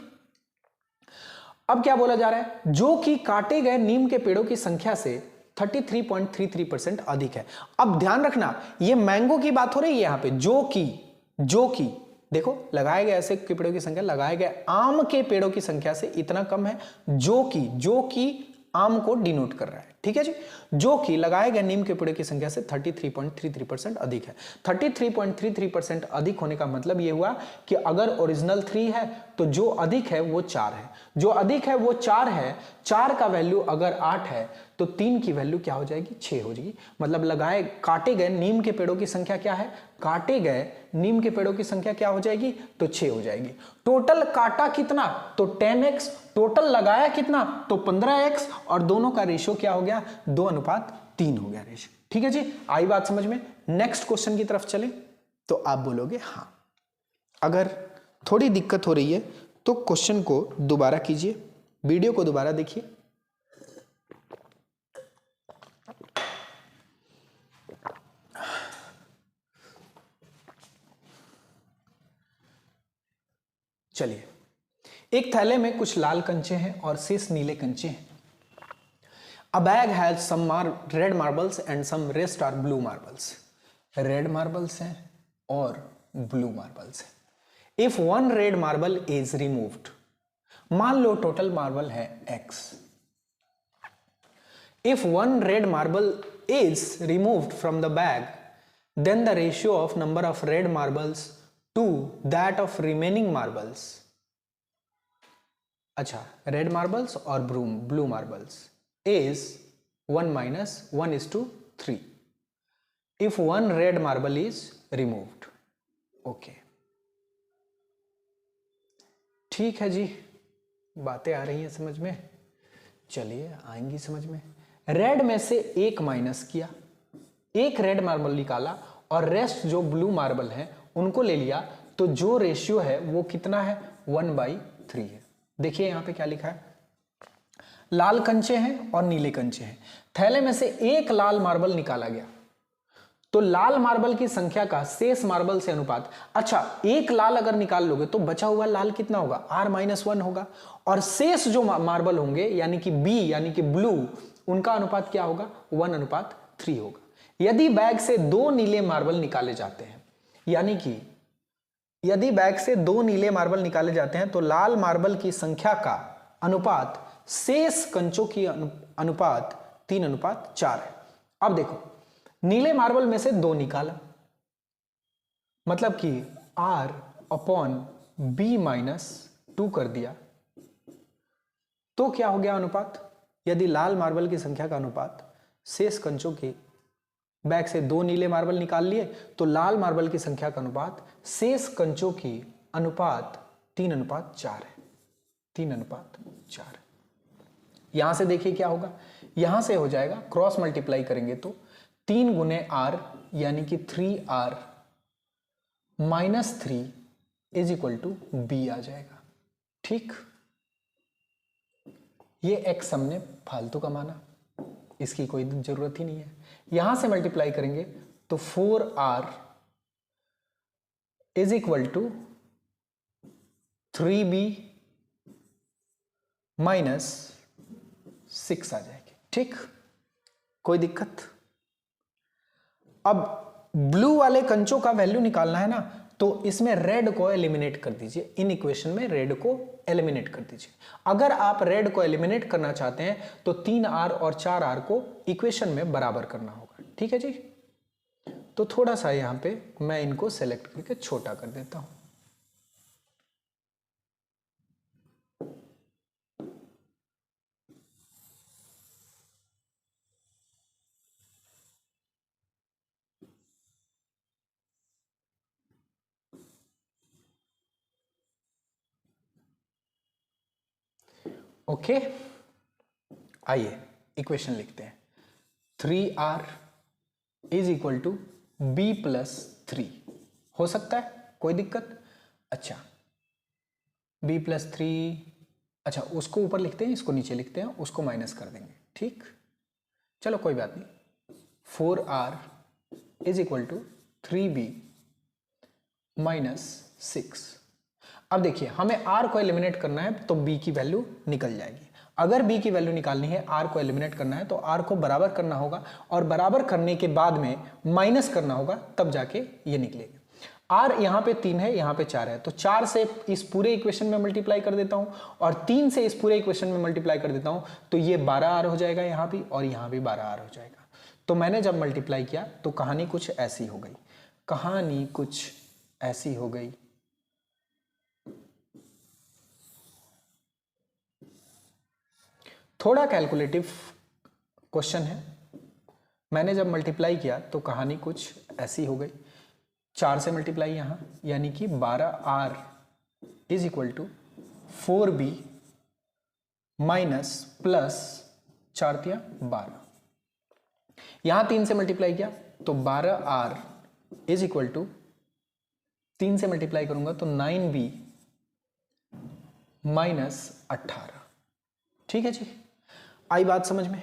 अब क्या बोला जा रहा है, जो कि काटे गए नीम के पेड़ों की संख्या से 33.33% अधिक है। अब ध्यान रखना, ये मैंगो की बात हो रही है यहां पे, जो कि देखो लगाए गए ऐसे के पेड़ों की संख्या लगाए गए आम के पेड़ों की संख्या से इतना कम है, जो कि आम को डिनोट कर रहा है। ठीक है जी, जो कि लगाए गए नीम के पेड़ों की संख्या से 33.33% अधिक है। 33.33% अधिक होने का मतलब यह हुआ कि अगर ओरिजिनल 3 है तो जो अधिक है वो 4 है, जो अधिक है वो 4 है। 4 का वैल्यू अगर 8 है तो 3 की वैल्यू क्या हो जाएगी, 6 हो जाएगी। मतलब काटे गए नीम के पेड़ों की संख्या क्या है, काटे गए नीम के पेड़ों की संख्या क्या हो जाएगी, तो 6 हो जाएगी। टोटल काटा कितना, तो 10x, टोटल लगाया कितना, तो 15x, और दोनों का रेशियो क्या हो गया, 2:3 हो गया रेशियो। ठीक है जी, आई बात समझ में। नेक्स्ट क्वेश्चन की तरफ चले तो आप बोलोगे हाँ। अगर थोड़ी दिक्कत हो रही है तो क्वेश्चन को दोबारा कीजिए, वीडियो को दोबारा देखिए। चलिए, एक थैले में कुछ लाल कंचे हैं और शेष नीले कंचे हैं। A bag has some red marbles and some rest are blue marbles. Red marbles हैं और ब्लू मार्बल्स हैं। If one red marble is removed, मान लो टोटल मार्बल है x. If one red marble is removed from the bag, then the ratio of number of red marbles to that of remaining marbles. अच्छा, red marbles और blue marbles is 1 minus 1:3 if one red marble is removed. Okay. ठीक है जी, बातें आ रही हैं समझ में, चलिए आएंगी समझ में. रेड में से एक माइनस किया, एक रेड मार्बल निकाला और रेस्ट जो ब्लू मार्बल है उनको ले लिया, तो जो रेशियो है वो कितना है 1/3 है. देखिए यहां पे क्या लिखा है, लाल कंचे हैं और नीले कंचे हैं. थैले में से एक लाल मार्बल निकाला गया, तो लाल मार्बल की संख्या का शेष मार्बल से अनुपात. अच्छा, एक लाल अगर निकाल लोगे तो बचा हुआ लाल कितना होगा, R-1 होगा, और शेष जो मार्बल होंगे यानी कि B यानी कि ब्लू, उनका अनुपात क्या होगा 1:3 होगा. यदि बैग से 2 नीले मार्बल निकाले जाते हैं, यानी कि यदि बैग से 2 नीले मार्बल निकाले जाते हैं तो लाल मार्बल की संख्या का अनुपात शेष कंचों की अनुपात 3:4 है. अब देखो, नीले मार्बल में से 2 निकाला, मतलब कि R/B-2 कर दिया, तो क्या हो गया अनुपात. यदि लाल मार्बल की संख्या का अनुपात शेष कंचों की, बैग से 2 नीले मार्बल निकाल लिए तो लाल मार्बल की संख्या का अनुपात शेष कंचों की अनुपात 3:4 है. 3:4. यहां से देखिए क्या होगा, यहां से हो जाएगा क्रॉस मल्टीप्लाई करेंगे तो 3 गुने R यानी कि 3R -3 B आ जाएगा. ठीक, ये x हमने फालतू का माना, इसकी कोई जरूरत ही नहीं है. यहां से मल्टीप्लाई करेंगे तो 4R = 3B -6 आ जाएगी. ठीक, कोई दिक्कत. अब ब्लू वाले कंचों का वैल्यू निकालना है ना, तो इसमें रेड को एलिमिनेट कर दीजिए. इन इक्वेशन में रेड को एलिमिनेट कर दीजिए. अगर आप रेड को एलिमिनेट करना चाहते हैं तो 3R और 4R को इक्वेशन में बराबर करना होगा. ठीक है जी, तो थोड़ा सा यहां पे मैं इनको सेलेक्ट करके छोटा कर देता हूं. ओके, आइए इक्वेशन लिखते हैं. 3R = B+3 हो सकता है, कोई दिक्कत. अच्छा, B+3, अच्छा उसको ऊपर लिखते हैं, इसको नीचे लिखते हैं, उसको माइनस कर देंगे. ठीक, चलो कोई बात नहीं. 4R = 3B -6. अब देखिए, हमें R को एलिमिनेट करना है तो B की वैल्यू निकल जाएगी. अगर B की वैल्यू निकालनी है, R को एलिमिनेट करना है, तो R को बराबर करना होगा, और बराबर करने के बाद में माइनस करना होगा, तब जाके ये निकलेगा. R यहाँ पे 3 है, यहाँ पे 4 है, तो 4 से इस पूरे इक्वेशन में मल्टीप्लाई कर देता हूँ और 3 से इस पूरे इक्वेशन में मल्टीप्लाई कर देता हूँ, तो ये 12R हो जाएगा यहाँ भी, और यहाँ भी 12R हो जाएगा. तो मैंने जब मल्टीप्लाई किया तो कहानी कुछ ऐसी हो गई. कहानी कुछ ऐसी हो गई. थोड़ा कैलकुलेटिव क्वेश्चन है. मैंने जब मल्टीप्लाई किया तो कहानी कुछ ऐसी हो गई. 4 से मल्टीप्लाई यहां, यानी कि 12R = 4B -+4×12. यहां 3 से मल्टीप्लाई किया तो 12R = 3 से मल्टीप्लाई करूंगा तो 9B -18. ठीक है जी, आई बात समझ में.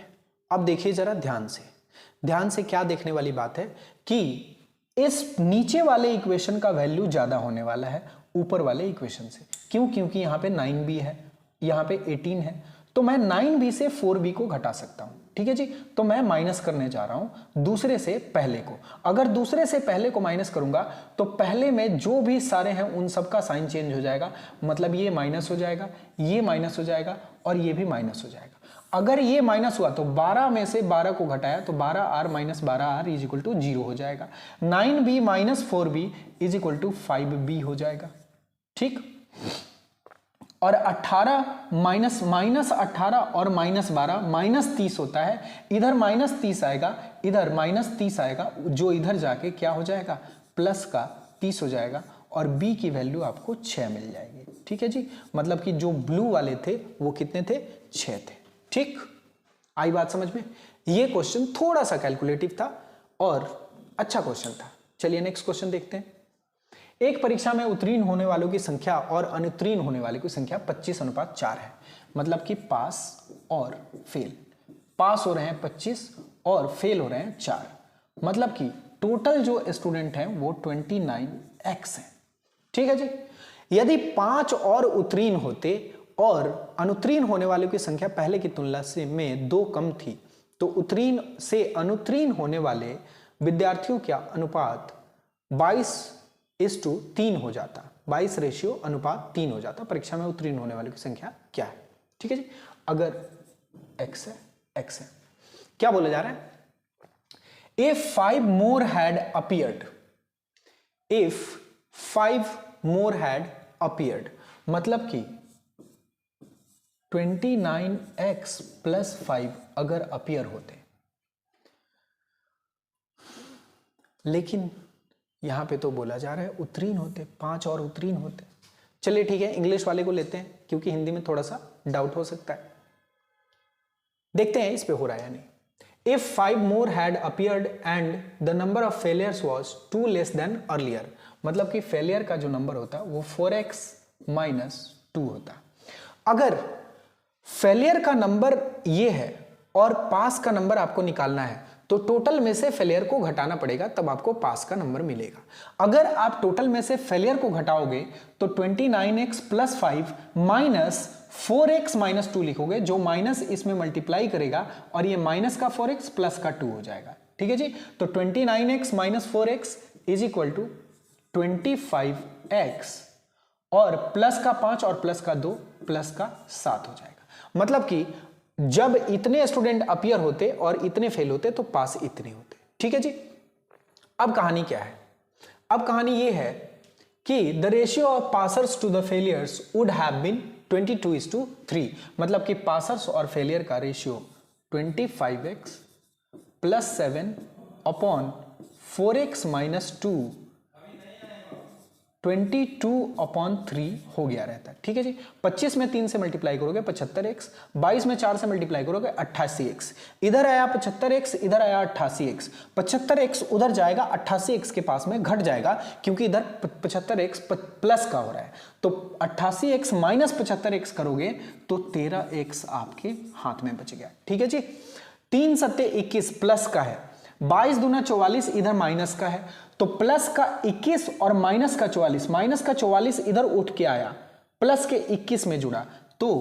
अब देखिए जरा ध्यान से. ध्यान से क्या देखने वाली बात है कि इस नीचे वाले इक्वेशन का वैल्यू ज्यादा होने वाला है ऊपर वाले इक्वेशन से. क्यों? क्योंकि यहां पे 9B है, यहां पे 18 है, तो मैं 9B से 4B को घटा सकता हूं. ठीक है जी। तो मैं माइनस करने जा रहा हूं दूसरे से पहले को। अगर दूसरे से पहले को माइनस करूंगा तो पहले में जो भी सारे हैं उन सब का साइन चेंज हो जाएगा, मतलब ये माइनस हो जाएगा, ये माइनस हो जाएगा और ये भी माइनस हो जाएगा। अगर ये माइनस हुआ तो 12 में से 12 को घटाया तो 12r minus 12r is equal to 0 हो जाएगा। 9b minus 4b is equal to 5b हो जाएगा, ठीक। और 18 माइनस 18 और माइनस 12 माइनस 30 होता है। इधर माइनस 30 आएगा, इधर माइनस 30 आएगा, जो इधर जाके क्या हो जाएगा, प्लस का 30 हो जाएगा और b की वैल्यू आपको 6 मिल जाएगी, ठीक है जी। मतलब कि जो ब्लू वाले थे वो कितने थे, 6 थे, ठीक। आई बात समझ में। ये क्वेश्चन थोड़ा सा कैलकुलेटिव था और अच्छा क्वेश्चन था। चलिए नेक्स्ट क्वेश्चन देखते हैं। एक परीक्षा में उत्तीर्ण होने वालों की संख्या और अनुत्तीर्ण होने वालों की संख्या 25:4 है, मतलब कि पास और फेल। पास हो रहे हैं 25 और फेल हो रहे हैं 4, मतलब कि टोटल जो स्टूडेंट हैं वो 29x हैं, ठीक है जी। यदि 5 और उत्तीर्ण होते और अनुत्तीर्ण होने वालों की संख्या पहले की तुलना से में 2 कम थी तो उत्तीर्ण से अनुत्तीर्ण होने वाले विद्यार्थियों का अनुपात 22:3 हो जाता। 22:3 हो जाता। परीक्षा में उत्तीर्ण होने वालों की संख्या क्या है, ठीक है जी। अगर x है, क्या बोला जा रहा है, if 5 more had appeared, मतलब कि 29x प्लस 5 अगर अपीयर होते, लेकिन यहां पे तो बोला जा रहा है उत्तीर्ण होते, 5 और उत्तीर्ण होते। चलिए ठीक है, इंग्लिश वाले को लेते हैं क्योंकि हिंदी में थोड़ा सा डाउट हो सकता है। देखते हैं इस पे हो रहा है या नहीं। If 5 more had appeared and the number of failures was 2 less than earlier, मतलब कि फेलियर का जो नंबर होता वो 4x माइनस 2 होता। अगर फेलियर का नंबर ये है और पास का नंबर आपको निकालना है तो टोटल में से फेलियर को घटाना पड़ेगा, तब आपको पास का नंबर मिलेगा। अगर आप टोटल में से फेलियर को घटाओगे तो 29x plus 5 minus 4x minus 2 लिखोगे, जो माइनस इसमें मल्टीप्लाई करेगा और ये माइनस का 4x प्लस का 2 हो जाएगा, ठीक है जी। तो 29x minus 4x is equal to 25x और प्लस का 5 और प्लस का 2 प्लस का 7 हो जाएगा। मतलब कि जब इतने स्टूडेंट अपीयर होते और इतने फेल होते तो पास इतने होते, ठीक है जी। अब कहानी क्या है, अब कहानी ये है कि the ratio of passers to the failures would have been 22:3, मतलब कि पासर्स और फेलियर का ratio 25x plus 7 upon 4x minus 2 22/3 हो गया रहता है, ठीक है जी। 25 में 3 से मल्टीप्लाई करोगे 75x, 22 में 4 से मल्टीप्लाई करोगे 88x, इधर आया 75x, इधर आया 88x, 75x उधर जाएगा 88x के पास में घट जाएगा क्योंकि इधर 75x प्लस का हो रहा है। तो 88x माइनस 75x करोगे तो 13x आपके हाथ में बच गया, ठीक है जी। 3 सत्ते 21 प्लस का है, 22 दूना 44 इधर माइनस का है, तो प्लस का 21 और माइनस का 44, माइनस का 44 इधर उठ के आया, प्लस के 21 में जुड़ा तो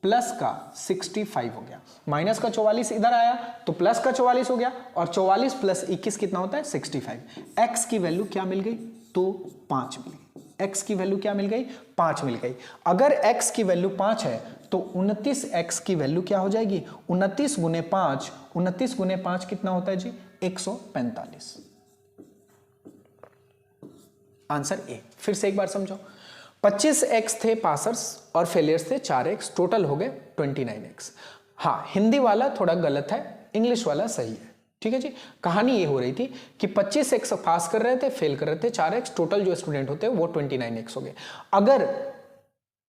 प्लस का 65 हो गया। माइनस का 44 इधर आया तो प्लस का 44 हो गया और 44 प्लस 21 कितना होता है 65। x की वैल्यू क्या मिल गई, तो 5 मिल गई। x की वैल्यू क्या मिल गई, 5 मिल गई। अगर x की वैल्यू 5 है तो 29x की वैल्यू क्या हो जाएगी, 29 गुने 5, 29 गुने 5 कितना होता है जी 145। Answer A. फिर से एक बार समझो, 25x थे पासर्स और फेलियर्स थे 4x, टोटल हो गए 29x। हाँ, हिंदी वाला थोड़ा गलत है, इंग्लिश वाला सही है, ठीक है जी। कहानी ये हो रही थी कि 25x पास कर रहे थे, फेल कर रहे थे 4x, टोटल जो स्टूडेंट होते हैं वो 29x हो गए। अगर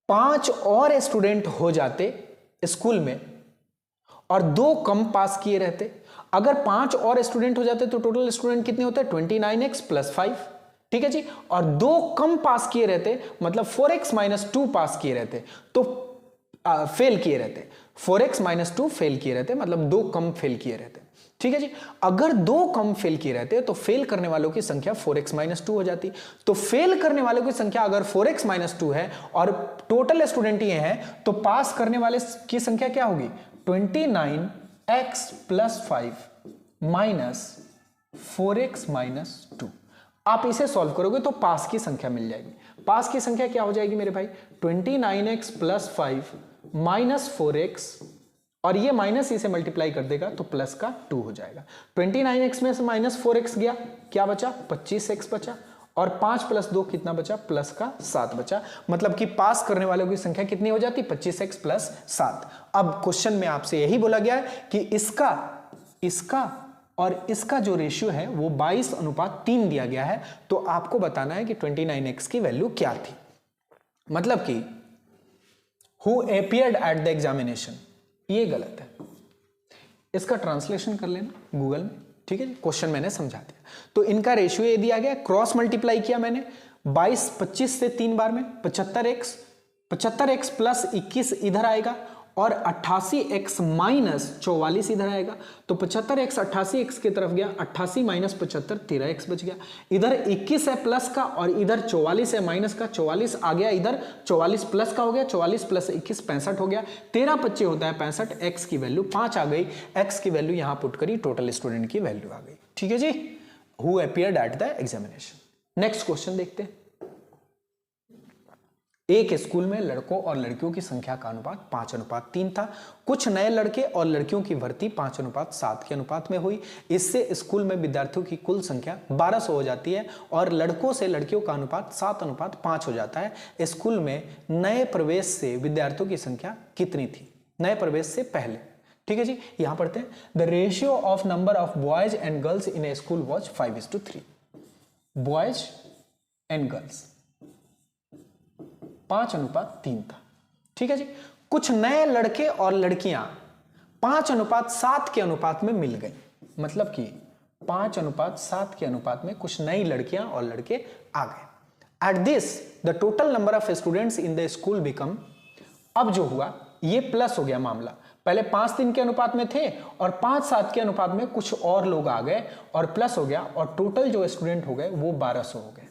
5 और स्टूडेंट हो जाते स्कूल में और 2 कम पास किए रहते, अगर 5 और स्टूडेंट हो जाते तो टोटल स्टूडेंट कितने होते हैं 29x प्लस 5, ठीक है जी। और 2 कम पास किए रहते, मतलब 4x माइनस 2 पास किए रहते तो फेल किए रहते, 4x माइनस 2 फेल किए रहते, मतलब 2 कम फेल किए रहते, ठीक है जी। अगर 2 कम फेल किए रहते तो फेल करने वालों की संख्या 4x माइनस 2 हो जाती। तो फेल करने वालों की संख्या अगर 4x माइनस 2 है और टोटल स्टूडेंट ये है तो पास करने वाले की संख्या क्या होगी 29 x plus 5 minus 4x minus 2। आप इसे सॉल्व करोगे तो पास की संख्या मिल जाएगी। पास की संख्या क्या हो जाएगी मेरे भाई? 29x प्लस 5 माइनस 4x, और ये माइनस इसे मल्टीप्लाई कर देगा तो प्लस का 2 हो जाएगा। 29x में से माइनस 4x गया, क्या बचा? 25x बचा, और 5 प्लस 2 कितना बचा? प्लस का 7 बचा। मतलब कि पास करने वालों की संख्या कितनी हो जाती? 25x plus 7। अब क्वेश्चन में आपसे यही बोला गया है कि इसका और इसका जो रेशियो है वो 22:3 दिया गया है, तो आपको बताना है कि 29x की वैल्यू क्या थी। मतलब कि who appeared at the examination, ये गलत है। इसका ट्रांसलेशन कर लेना गूगल में, ठीक है। क्वेश्चन मैंने समझा दिया। तो इनका रेशियो ये दिया गया, क्रॉस मल्टीप्लाई किया मैंने 25 से 3 बार में 75x प्लस 21 इधर आएगा, और 88x माइनस 44 इधर आएगा। तो 75x 88x की तरफ गया, 88 माइनस 75 13x बच गया। इधर 21 है प्लस का, और इधर 44 है माइनस का, 44 आ गया इधर, 44 प्लस का हो गया, 44 प्लस 21 65 हो गया। 13 25 होता है 65, x की वैल्यू 5 आ गई। x की वैल्यू यहां पुट करी, टोटल स्टूडेंट की वैल्यू आ गई। ठीक है जी, who appeared at the examination. Next question देखते हैं। एक स्कूल में लड़कों और लड़कियों की संख्या का अनुपात 5:3 था। कुछ नए लड़के और लड़कियों की भर्ती 5:7 के अनुपात में हुई। इससे स्कूल में विद्यार्थियों की कुल संख्या 1200 हो जाती है, और लड़कों से लड़कियों का अनुपात 7:5 हो जाता है। स्कूल में नए प्रवेश से विद्यार्थियों की संख्या कितनी थी? नए प्रवेश से पहले, ठीक है जी। यहां पढ़ते हैं, the ratio of number of boys and girls in A school was 5:3। Boys and girls 5:3 था, ठीक है जी। कुछ नए लड़के और लड़कियां 5:7 के अनुपात में मिल गए। मतलब कि 5:7 के अनुपात में कुछ नई लड़कियां और लड़के आ गए। At this the total number of students in the school become, अब जो हुआ ये प्लस हो गया मामला। पहले 5:3 के अनुपात में थे, और 5:7 के अनुपात में कुछ और लोग आ गए और प्लस हो गया, और टोटल जो स्टूडेंट हो गए वो 1200 हो गए।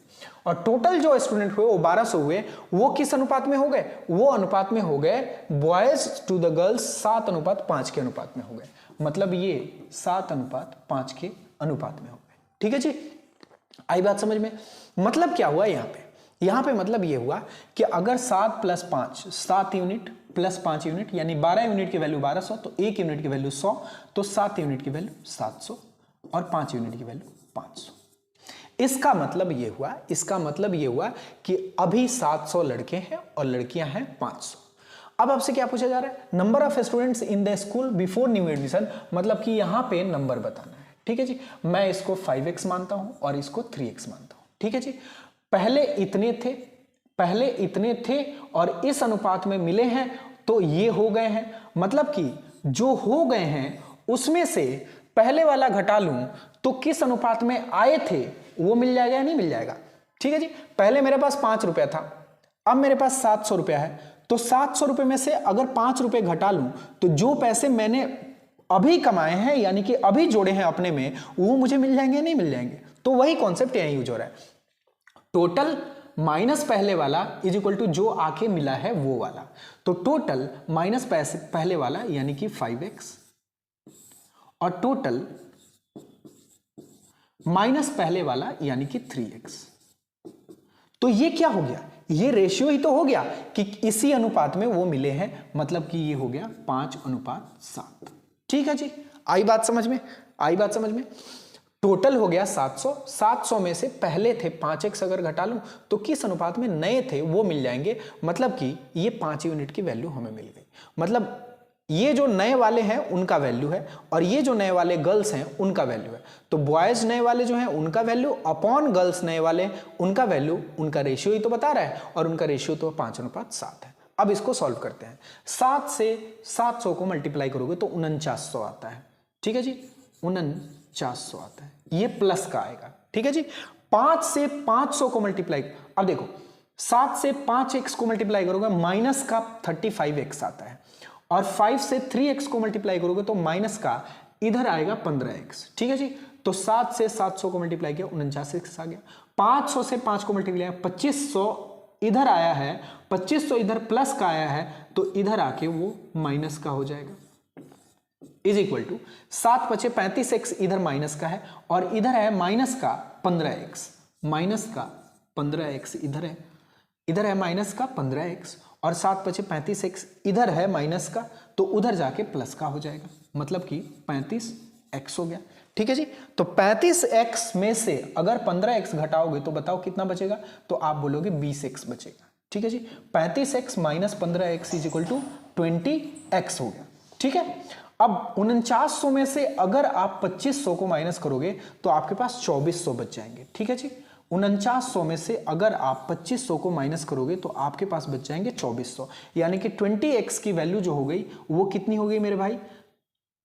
और टोटल जो स्टूडेंट हुए वो 1200 हुए, वो किस अनुपात में हो गए? वो अनुपात में हो गए बॉयज टू द गर्ल्स 7:5 के अनुपात में हो गए। मतलब ये 7:5 के अनुपात में हो गए। ठीक है जी, आई बात समझ में? मतलब क्या हुआ यहां पे मतलब ये हुआ कि अगर 7 + 5 7 यूनिट प्लस 5 यूनिट, यानी 12 यूनिट की वैल्यू 1200, तो 1 यूनिट की वैल्यू 100, तो 7 यूनिट की वैल्यू 700, और 5 यूनिट की वैल्यू 500। इसका मतलब ये हुआ कि अभी 700 लड़के हैं और लड़कियां हैं 500। अब आपसे क्या पूछा जा रहा है? Number of students in the school before new admission, मतलब कि यहां पे नंबर बताना है। ठीक है जी, मैं इसको 5x मानता हूं और इसको 3x मानता हूं। ठीक है जी, पहले इतने थे और इस अनुपात में मिले हैं, तो ये हो गए हैं। मतलब कि जो हो गए हैं उसमें से पहले वाला घटा लूं तो किस अनुपात में आए थे वो मिल जाएगा या नहीं मिल जाएगा? ठीक है जी, पहले मेरे पास 5 रुपया था, अब मेरे पास 700 रुपया है, तो 700 रुपये में से अगर 5 रुपये घटा लूं तो जो पैसे मैंने अभी कमाए हैं, यानी कि अभी जोड़े हैं अपने में, वो मुझे मिल जाएंगे या नहीं मिल जाएंगे? तो वही कॉन्सेप्ट यहां यूज हो रहा है। टोटल माइनस पहले वाला इज इक्वल टू जो आके मिला है वो वाला। तो टोटल माइनस पहले वाला यानी कि 5x, और टोटल माइनस पहले वाला यानी कि 3x। तो ये क्या हो गया? ये रेशियो ही तो हो गया कि इसी अनुपात में वो मिले हैं, मतलब कि ये हो गया 5:7। ठीक है जी, आई बात समझ में? टोटल हो गया 700, 700 में से पहले थे 5x, अगर घटा लूं तो किस अनुपात में नए थे वो मिल जाएंगे। मतलब कि ये 5 यूनिट की वैल्यू हमें मिल गई। मतलब ये जो नए वाले हैं उनका वैल्यू है, और ये जो नए वाले गर्ल्स हैं उनका वैल्यू है। तो बॉयज नए वाले जो हैं उनका वैल्यू अपॉन गर्ल्स नए वाले उनका वैल्यू, उनका रेशियो ही तो बता रहा है, और उनका रेशियो तो 5:7 है। अब इसको सॉल्व करते हैं। 7 से 700 को मल्टीप्लाई करोगे तो 4900 आता है। ठीक है जी, 4900 आता है, ये प्लस का आएगा। ठीक है जी, 5 से 500 को मल्टीप्लाई, अब देखो 7 से 5x को मल्टीप्लाई करोगे माइनस का 35x आता है, और 5 से 3x को मल्टीप्लाई करोगे तो माइनस का इधर आएगा 15x। ठीक है जी, तो 7 से 700 को मल्टीप्लाई किया 49x आ गया। 500 से 5 को मल्टीप्लाई किया 2500 इधर आया है, 2500 इधर प्लस का आया है, तो इधर आके वो माइनस का हो जाएगा। इज इक्वल टू 7 × 35x इधर माइनस का है और इधर है माइनस का 15x, माइनस का 15x इधर है माइनस का 15x और 7 × 35x इधर है माइनस का, तो उधर जाके प्लस का हो जाएगा, मतलब कि 35x हो गया। ठीक है जी, तो 35x में से अगर 15x घटाओगे तो बताओ कितना बचेगा, तो आप बोलोगे 20x बचेगा। ठीक है जी, 35x माइनस 15x इज इक्वल टू 20x हो गया। ठीक है, अब 4900 में से अगर आप 2500 को माइनस करोगे तो आपके पास 2400 बच जाएंगे। ठीक है जी, 4900 में से अगर आप 2500 को माइनस करोगे तो आपके पास बच जाएंगे 2400, यानी कि 20x की वैल्यू जो हो गई वो कितनी हो गई मेरे भाई,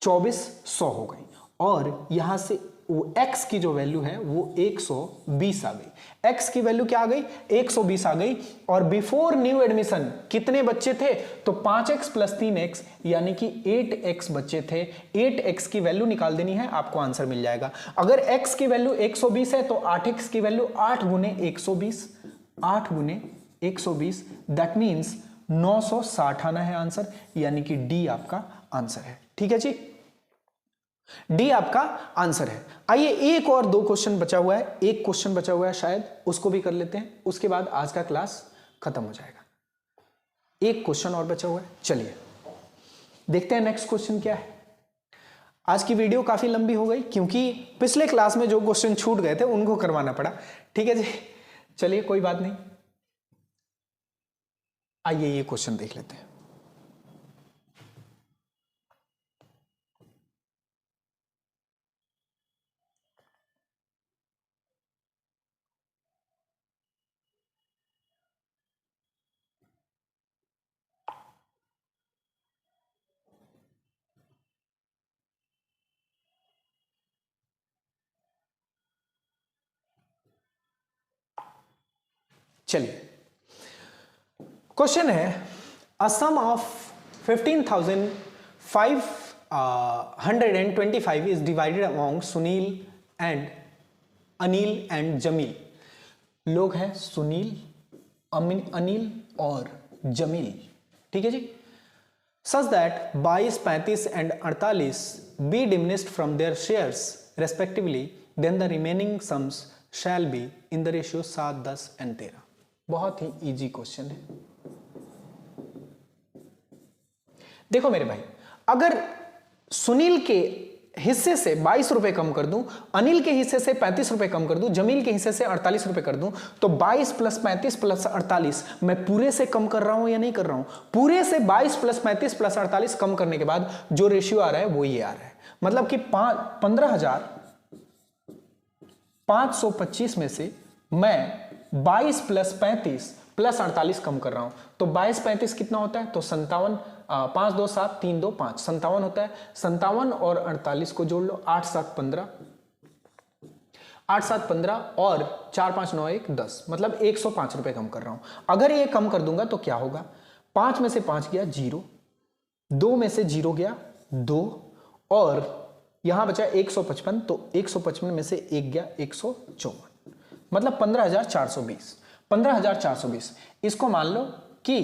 2400 हो गई। और यहां से वो x की जो वैल्यू है वो 120 आ गई। x की वैल्यू क्या आ गई, 120 आ गई। और बिफोर न्यू एडमिशन कितने बच्चे थे, तो 5x + 3x यानी कि 8x बच्चे थे। 8x की वैल्यू निकाल देनी है, आपको आंसर मिल जाएगा। अगर x की वैल्यू 120 है तो 8x की वैल्यू 8 × 120, 8 × 120 दैट मीन्स 960 आना है आंसर, यानी कि डी आपका आंसर है। ठीक है जी, डी आपका आंसर है। आइए एक और 2 क्वेश्चन बचा हुआ है, एक क्वेश्चन बचा हुआ है शायद, उसको भी कर लेते हैं, उसके बाद आज का क्लास खत्म हो जाएगा। एक क्वेश्चन और बचा हुआ है, चलिए देखते हैं नेक्स्ट क्वेश्चन क्या है। आज की वीडियो काफी लंबी हो गई क्योंकि पिछले क्लास में जो क्वेश्चन छूट गए थे उनको करवाना पड़ा। ठीक है जी, चलिए कोई बात नहीं, आइए ये क्वेश्चन देख लेते हैं। चलिए क्वेश्चन है, a sum of 15,525 is divided among Sunil and Anil and Jamil. लोग हैं सुनील, अनिल और जमील। ठीक है जी, such that 22, 35 and 48 be diminished from their shares respectively, then the remaining sums shall be in the ratio 7, 10 and 13। बहुत ही इजी क्वेश्चन है। देखो मेरे भाई, अगर सुनील के हिस्से से 22 रुपए कम कर दूं, अनिल के हिस्से से 35 रुपए कम कर दूं, जमील के हिस्से से 48 रुपए कर दूं, तो 22 + 35 + 48 मैं पूरे से कम कर रहा हूं या नहीं कर रहा हूं? पूरे से 22 + 35 + 48 कम करने के बाद जो रेशियो आ रहा है वो ये आ रहा है, मतलब कि 15,525 में से मैं 22 + 35 + 48 कम कर रहा हूं, तो 22 35 कितना होता है, तो 57, 5 2 7 3 2 5 57 होता है। 57 और 48 को जोड़ लो, 8 7 15, 8 7 15 और 4 5 9 1 10, मतलब 105 रुपए कम कर रहा हूं। अगर ये कम कर दूंगा तो क्या होगा, 5 में से 5 गया 0, 2 में से 0 गया 2 और यहां बचा 155, तो 155 में से 1 गया 154, मतलब 15,420। 15,420 इसको मान लो कि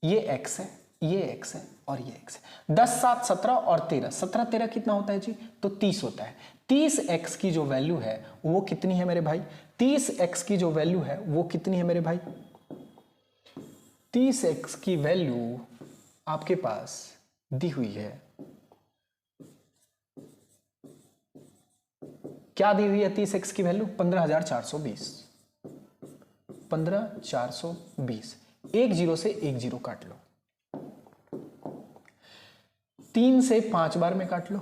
ये x है, ये x है और ये x है। 10 7 17 और 13, 17 13 कितना होता है जी, तो 30 होता है। 30x की जो वैल्यू है वो कितनी है मेरे भाई, 30x की जो वैल्यू है वो कितनी है मेरे भाई, 30x की वैल्यू आपके पास दी हुई है, क्या दी हुई है 30x की वैल्यू, 15,420। 15,420, एक 0 से एक 0 काट लो, 3 से 5 बार में काट लो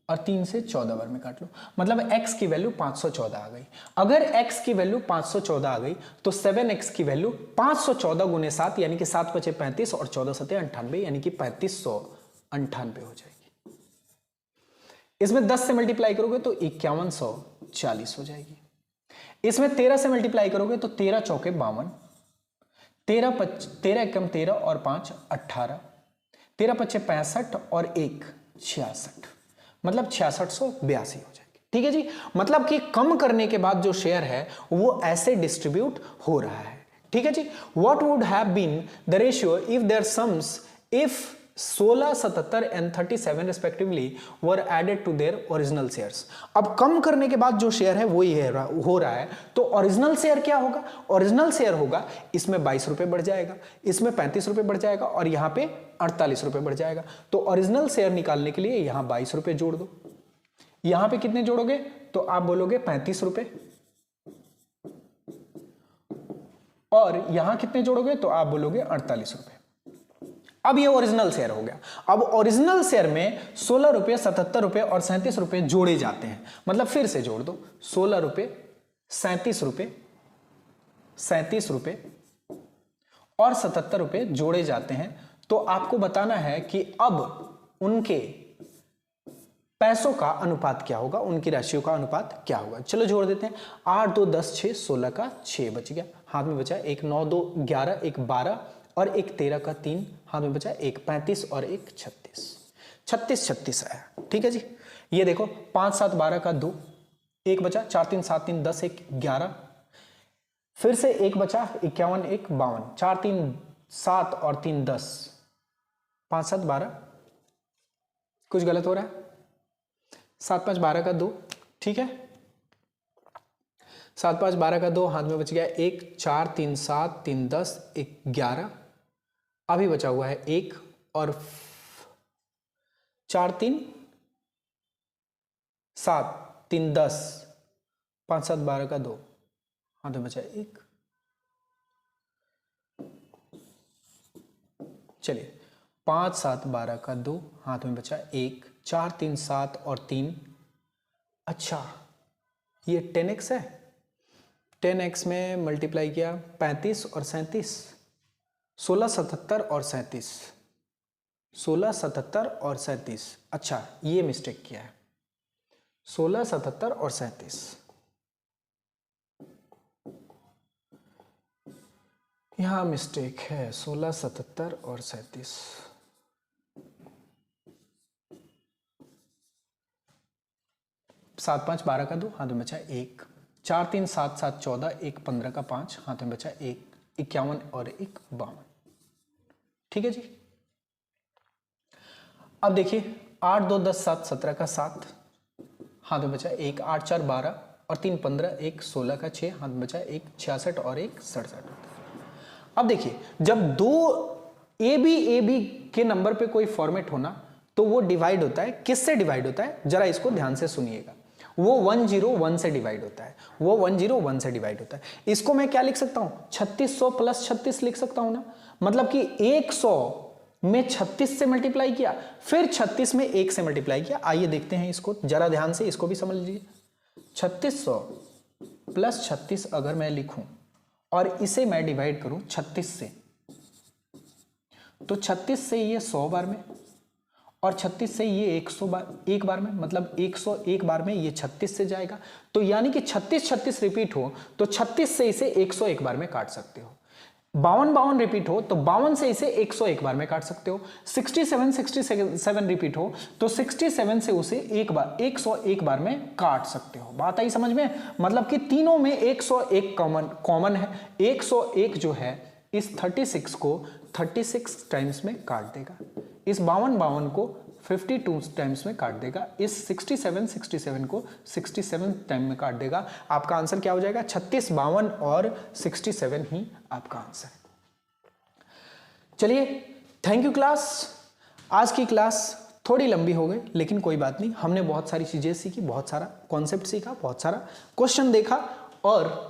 और 3 से 14 बार में काट लो, मतलब x की वैल्यू 514 आ गई। अगर x की वैल्यू 514 आ गई तो 7x की वैल्यू 514 × 7 यानी कि 7 × 5 35 और 14 × 7 98 यानी कि 3598 हो जाएगी। इसमें 10 से मल्टीप्लाई करोगे तो 5140 हो जाएगी। इसमें 13 से मल्टीप्लाई करोगे तो 13 चौके 52, 13 एकम 13 और 5 18, 13 पच्चे 65 और 1 66, मतलब 6682 हो जाएगी। ठीक है जी, मतलब कि कम करने के बाद जो शेयर है वो ऐसे डिस्ट्रीब्यूट हो रहा है। ठीक है जी, what would have been the ratio if their sums, if 16, 77 and 37 respectively were added to their original shares. अब कम करने के बाद जो शेयर है वो ये हो रहा है, तो ओरिजिनल शेयर क्या होगा? ओरिजिनल शेयर होगा इसमें 22 रुपए बढ़ जाएगा, इसमें 35 रुपए बढ़ जाएगा और यहां पे 48 रुपए बढ़ जाएगा। तो ओरिजिनल शेयर निकालने के लिए यहां 22 रुपए जोड़ दो, यहां पे कितने जोड़ोगे? तो आप बोलोगे 35 रुपए, और यहां कितने जोड़ोगे? तो आप बोलोगे 48 रुपए। अब ये ओरिजिनल शेयर हो गया। अब ओरिजिनल शेयर में 16 रुपए, 77 रुपए और 37 रुपए जोड़े जाते हैं। मतलब फिर से जोड़ दो, 16 रुपए, 37 रुपए, 37 रुपए और 77 रुपए जोड़े जाते हैं। तो आपको बताना है कि अब उनके पैसों का अनुपात क्या होगा, उनकी राशियों का अनुपात क्या होगा। चलो जोड़ देते हैं। 8 2 10 6, 16 का 6 बच गया, हाथ में बचा एक 9 2 11, एक 12 और एक 13 का 3, हाथ में बचा एक 35 और एक 36, 36 आया। ठीक है जी। ये देखो 5 7 12 का 2, एक बचा, 4 3 7 3 10 1 11, फिर से एक बचा 51 1 52, 4 3 7 और 3 10, 5 7 12, कुछ गलत हो रहा है? 7 5 12 का 2, ठीक है, 7 5 12 का 2, हाथ में बच गया 1, 4 3 7 3 10 1 11, अभी बचा हुआ है 1 और 4 3 7 3 10, 5 7 12 का 2, हाथ में बचा 1। चलिए 5 7 12 का 2, हाथ में बचा 1, 4 3 7 और 3। अच्छा, ये 10x है, 10x में मल्टीप्लाई किया 35 और 37, 16 77 और 37, 16 77 और 37। अच्छा, ये मिस्टेक किया है, 16 77 और 37, यहां मिस्टेक है, 16 77 और 37। सात 5 12 का 2, हाथ में बचा 1, 4 3 7 7 14, एक 15 का 5, हाथ में बचा 1 51 और एक 52। ठीक है जी। अब देखिए 8 2 10 7 17 का 7, हाथ में बचा 1, 8 4 12 और 3 15, एक 16 का 6, हाथ में बचा एक 66 और एक 67। अब देखिए जब दो ए बी के नंबर पे कोई फॉर्मेट होना तो वो डिवाइड होता है, किससे डिवाइड होता है? जरा इसको ध्यान से सुनिएगा। वो 101 से डिवाइड होता है, वो 101 से डिवाइड होता है। इसको मैं क्या लिख सकता हूं? 3600 प्लस 36 लिख सकता हूं ना। मतलब कि 100 में 36 से मल्टीप्लाई किया, फिर 36 में 1 से मल्टीप्लाई किया। आइए देखते हैं इसको जरा ध्यान से, इसको भी समझ लीजिए। 3600 प्लस 36 अगर मैं लिखूं और इसे मैं डिवाइड करूं 36 से, तो 36 से ये 100 बार में और 36 से ये 100 बार, एक बार में, मतलब 101 बार में ये 36 से जाएगा। तो यानी कि 36 36 रिपीट हो तो 36 से इसे 101 बार में काट सकते हो। 52 52 रिपीट हो तो 52 से इसे 101 बार में काट सकते हो। 67 67 रिपीट हो तो 67 से उसे एक बार 101 बार में काट सकते हो। बात आई समझ में? मतलब कि तीनों में 101 कॉमन है। 101 जो है इस 36 को 36 टाइम्स में काट देगा, इस 52 को 52 टाइम्स में काट देगा, इस 67 को 67 टाइम में काट देगा। आपका आंसर क्या हो जाएगा? 36, 52 और 67 ही आपका आंसर है। चलिए, थैंक यू क्लास। आज की क्लास थोड़ी लंबी हो गई लेकिन कोई बात नहीं, हमने बहुत सारी चीजें सीखी, बहुत सारा कॉन्सेप्ट सीखा, बहुत सारा क्वेश्चन देखा और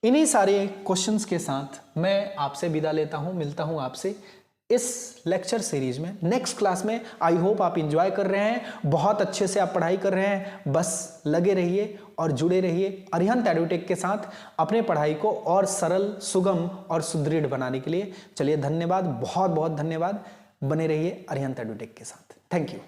इन्हीं सारे क्वेश्चंस के साथ मैं आपसे विदा लेता हूं, मिलता हूं आपसे इस लेक्चर सीरीज में नेक्स्ट क्लास में। आई होप आप एंजॉय कर रहे हैं, बहुत अच्छे से आप पढ़ाई कर रहे हैं। बस लगे रहिए और जुड़े रहिए अरिहंत एडुटेक के साथ अपने पढ़ाई को और सरल, सुगम और सुदृढ़ बनाने के लिए। चलिए, धन्यवाद, बहुत बहुत धन्यवाद। बने रहिए अरिहंत एडुटेक के साथ। Thank you.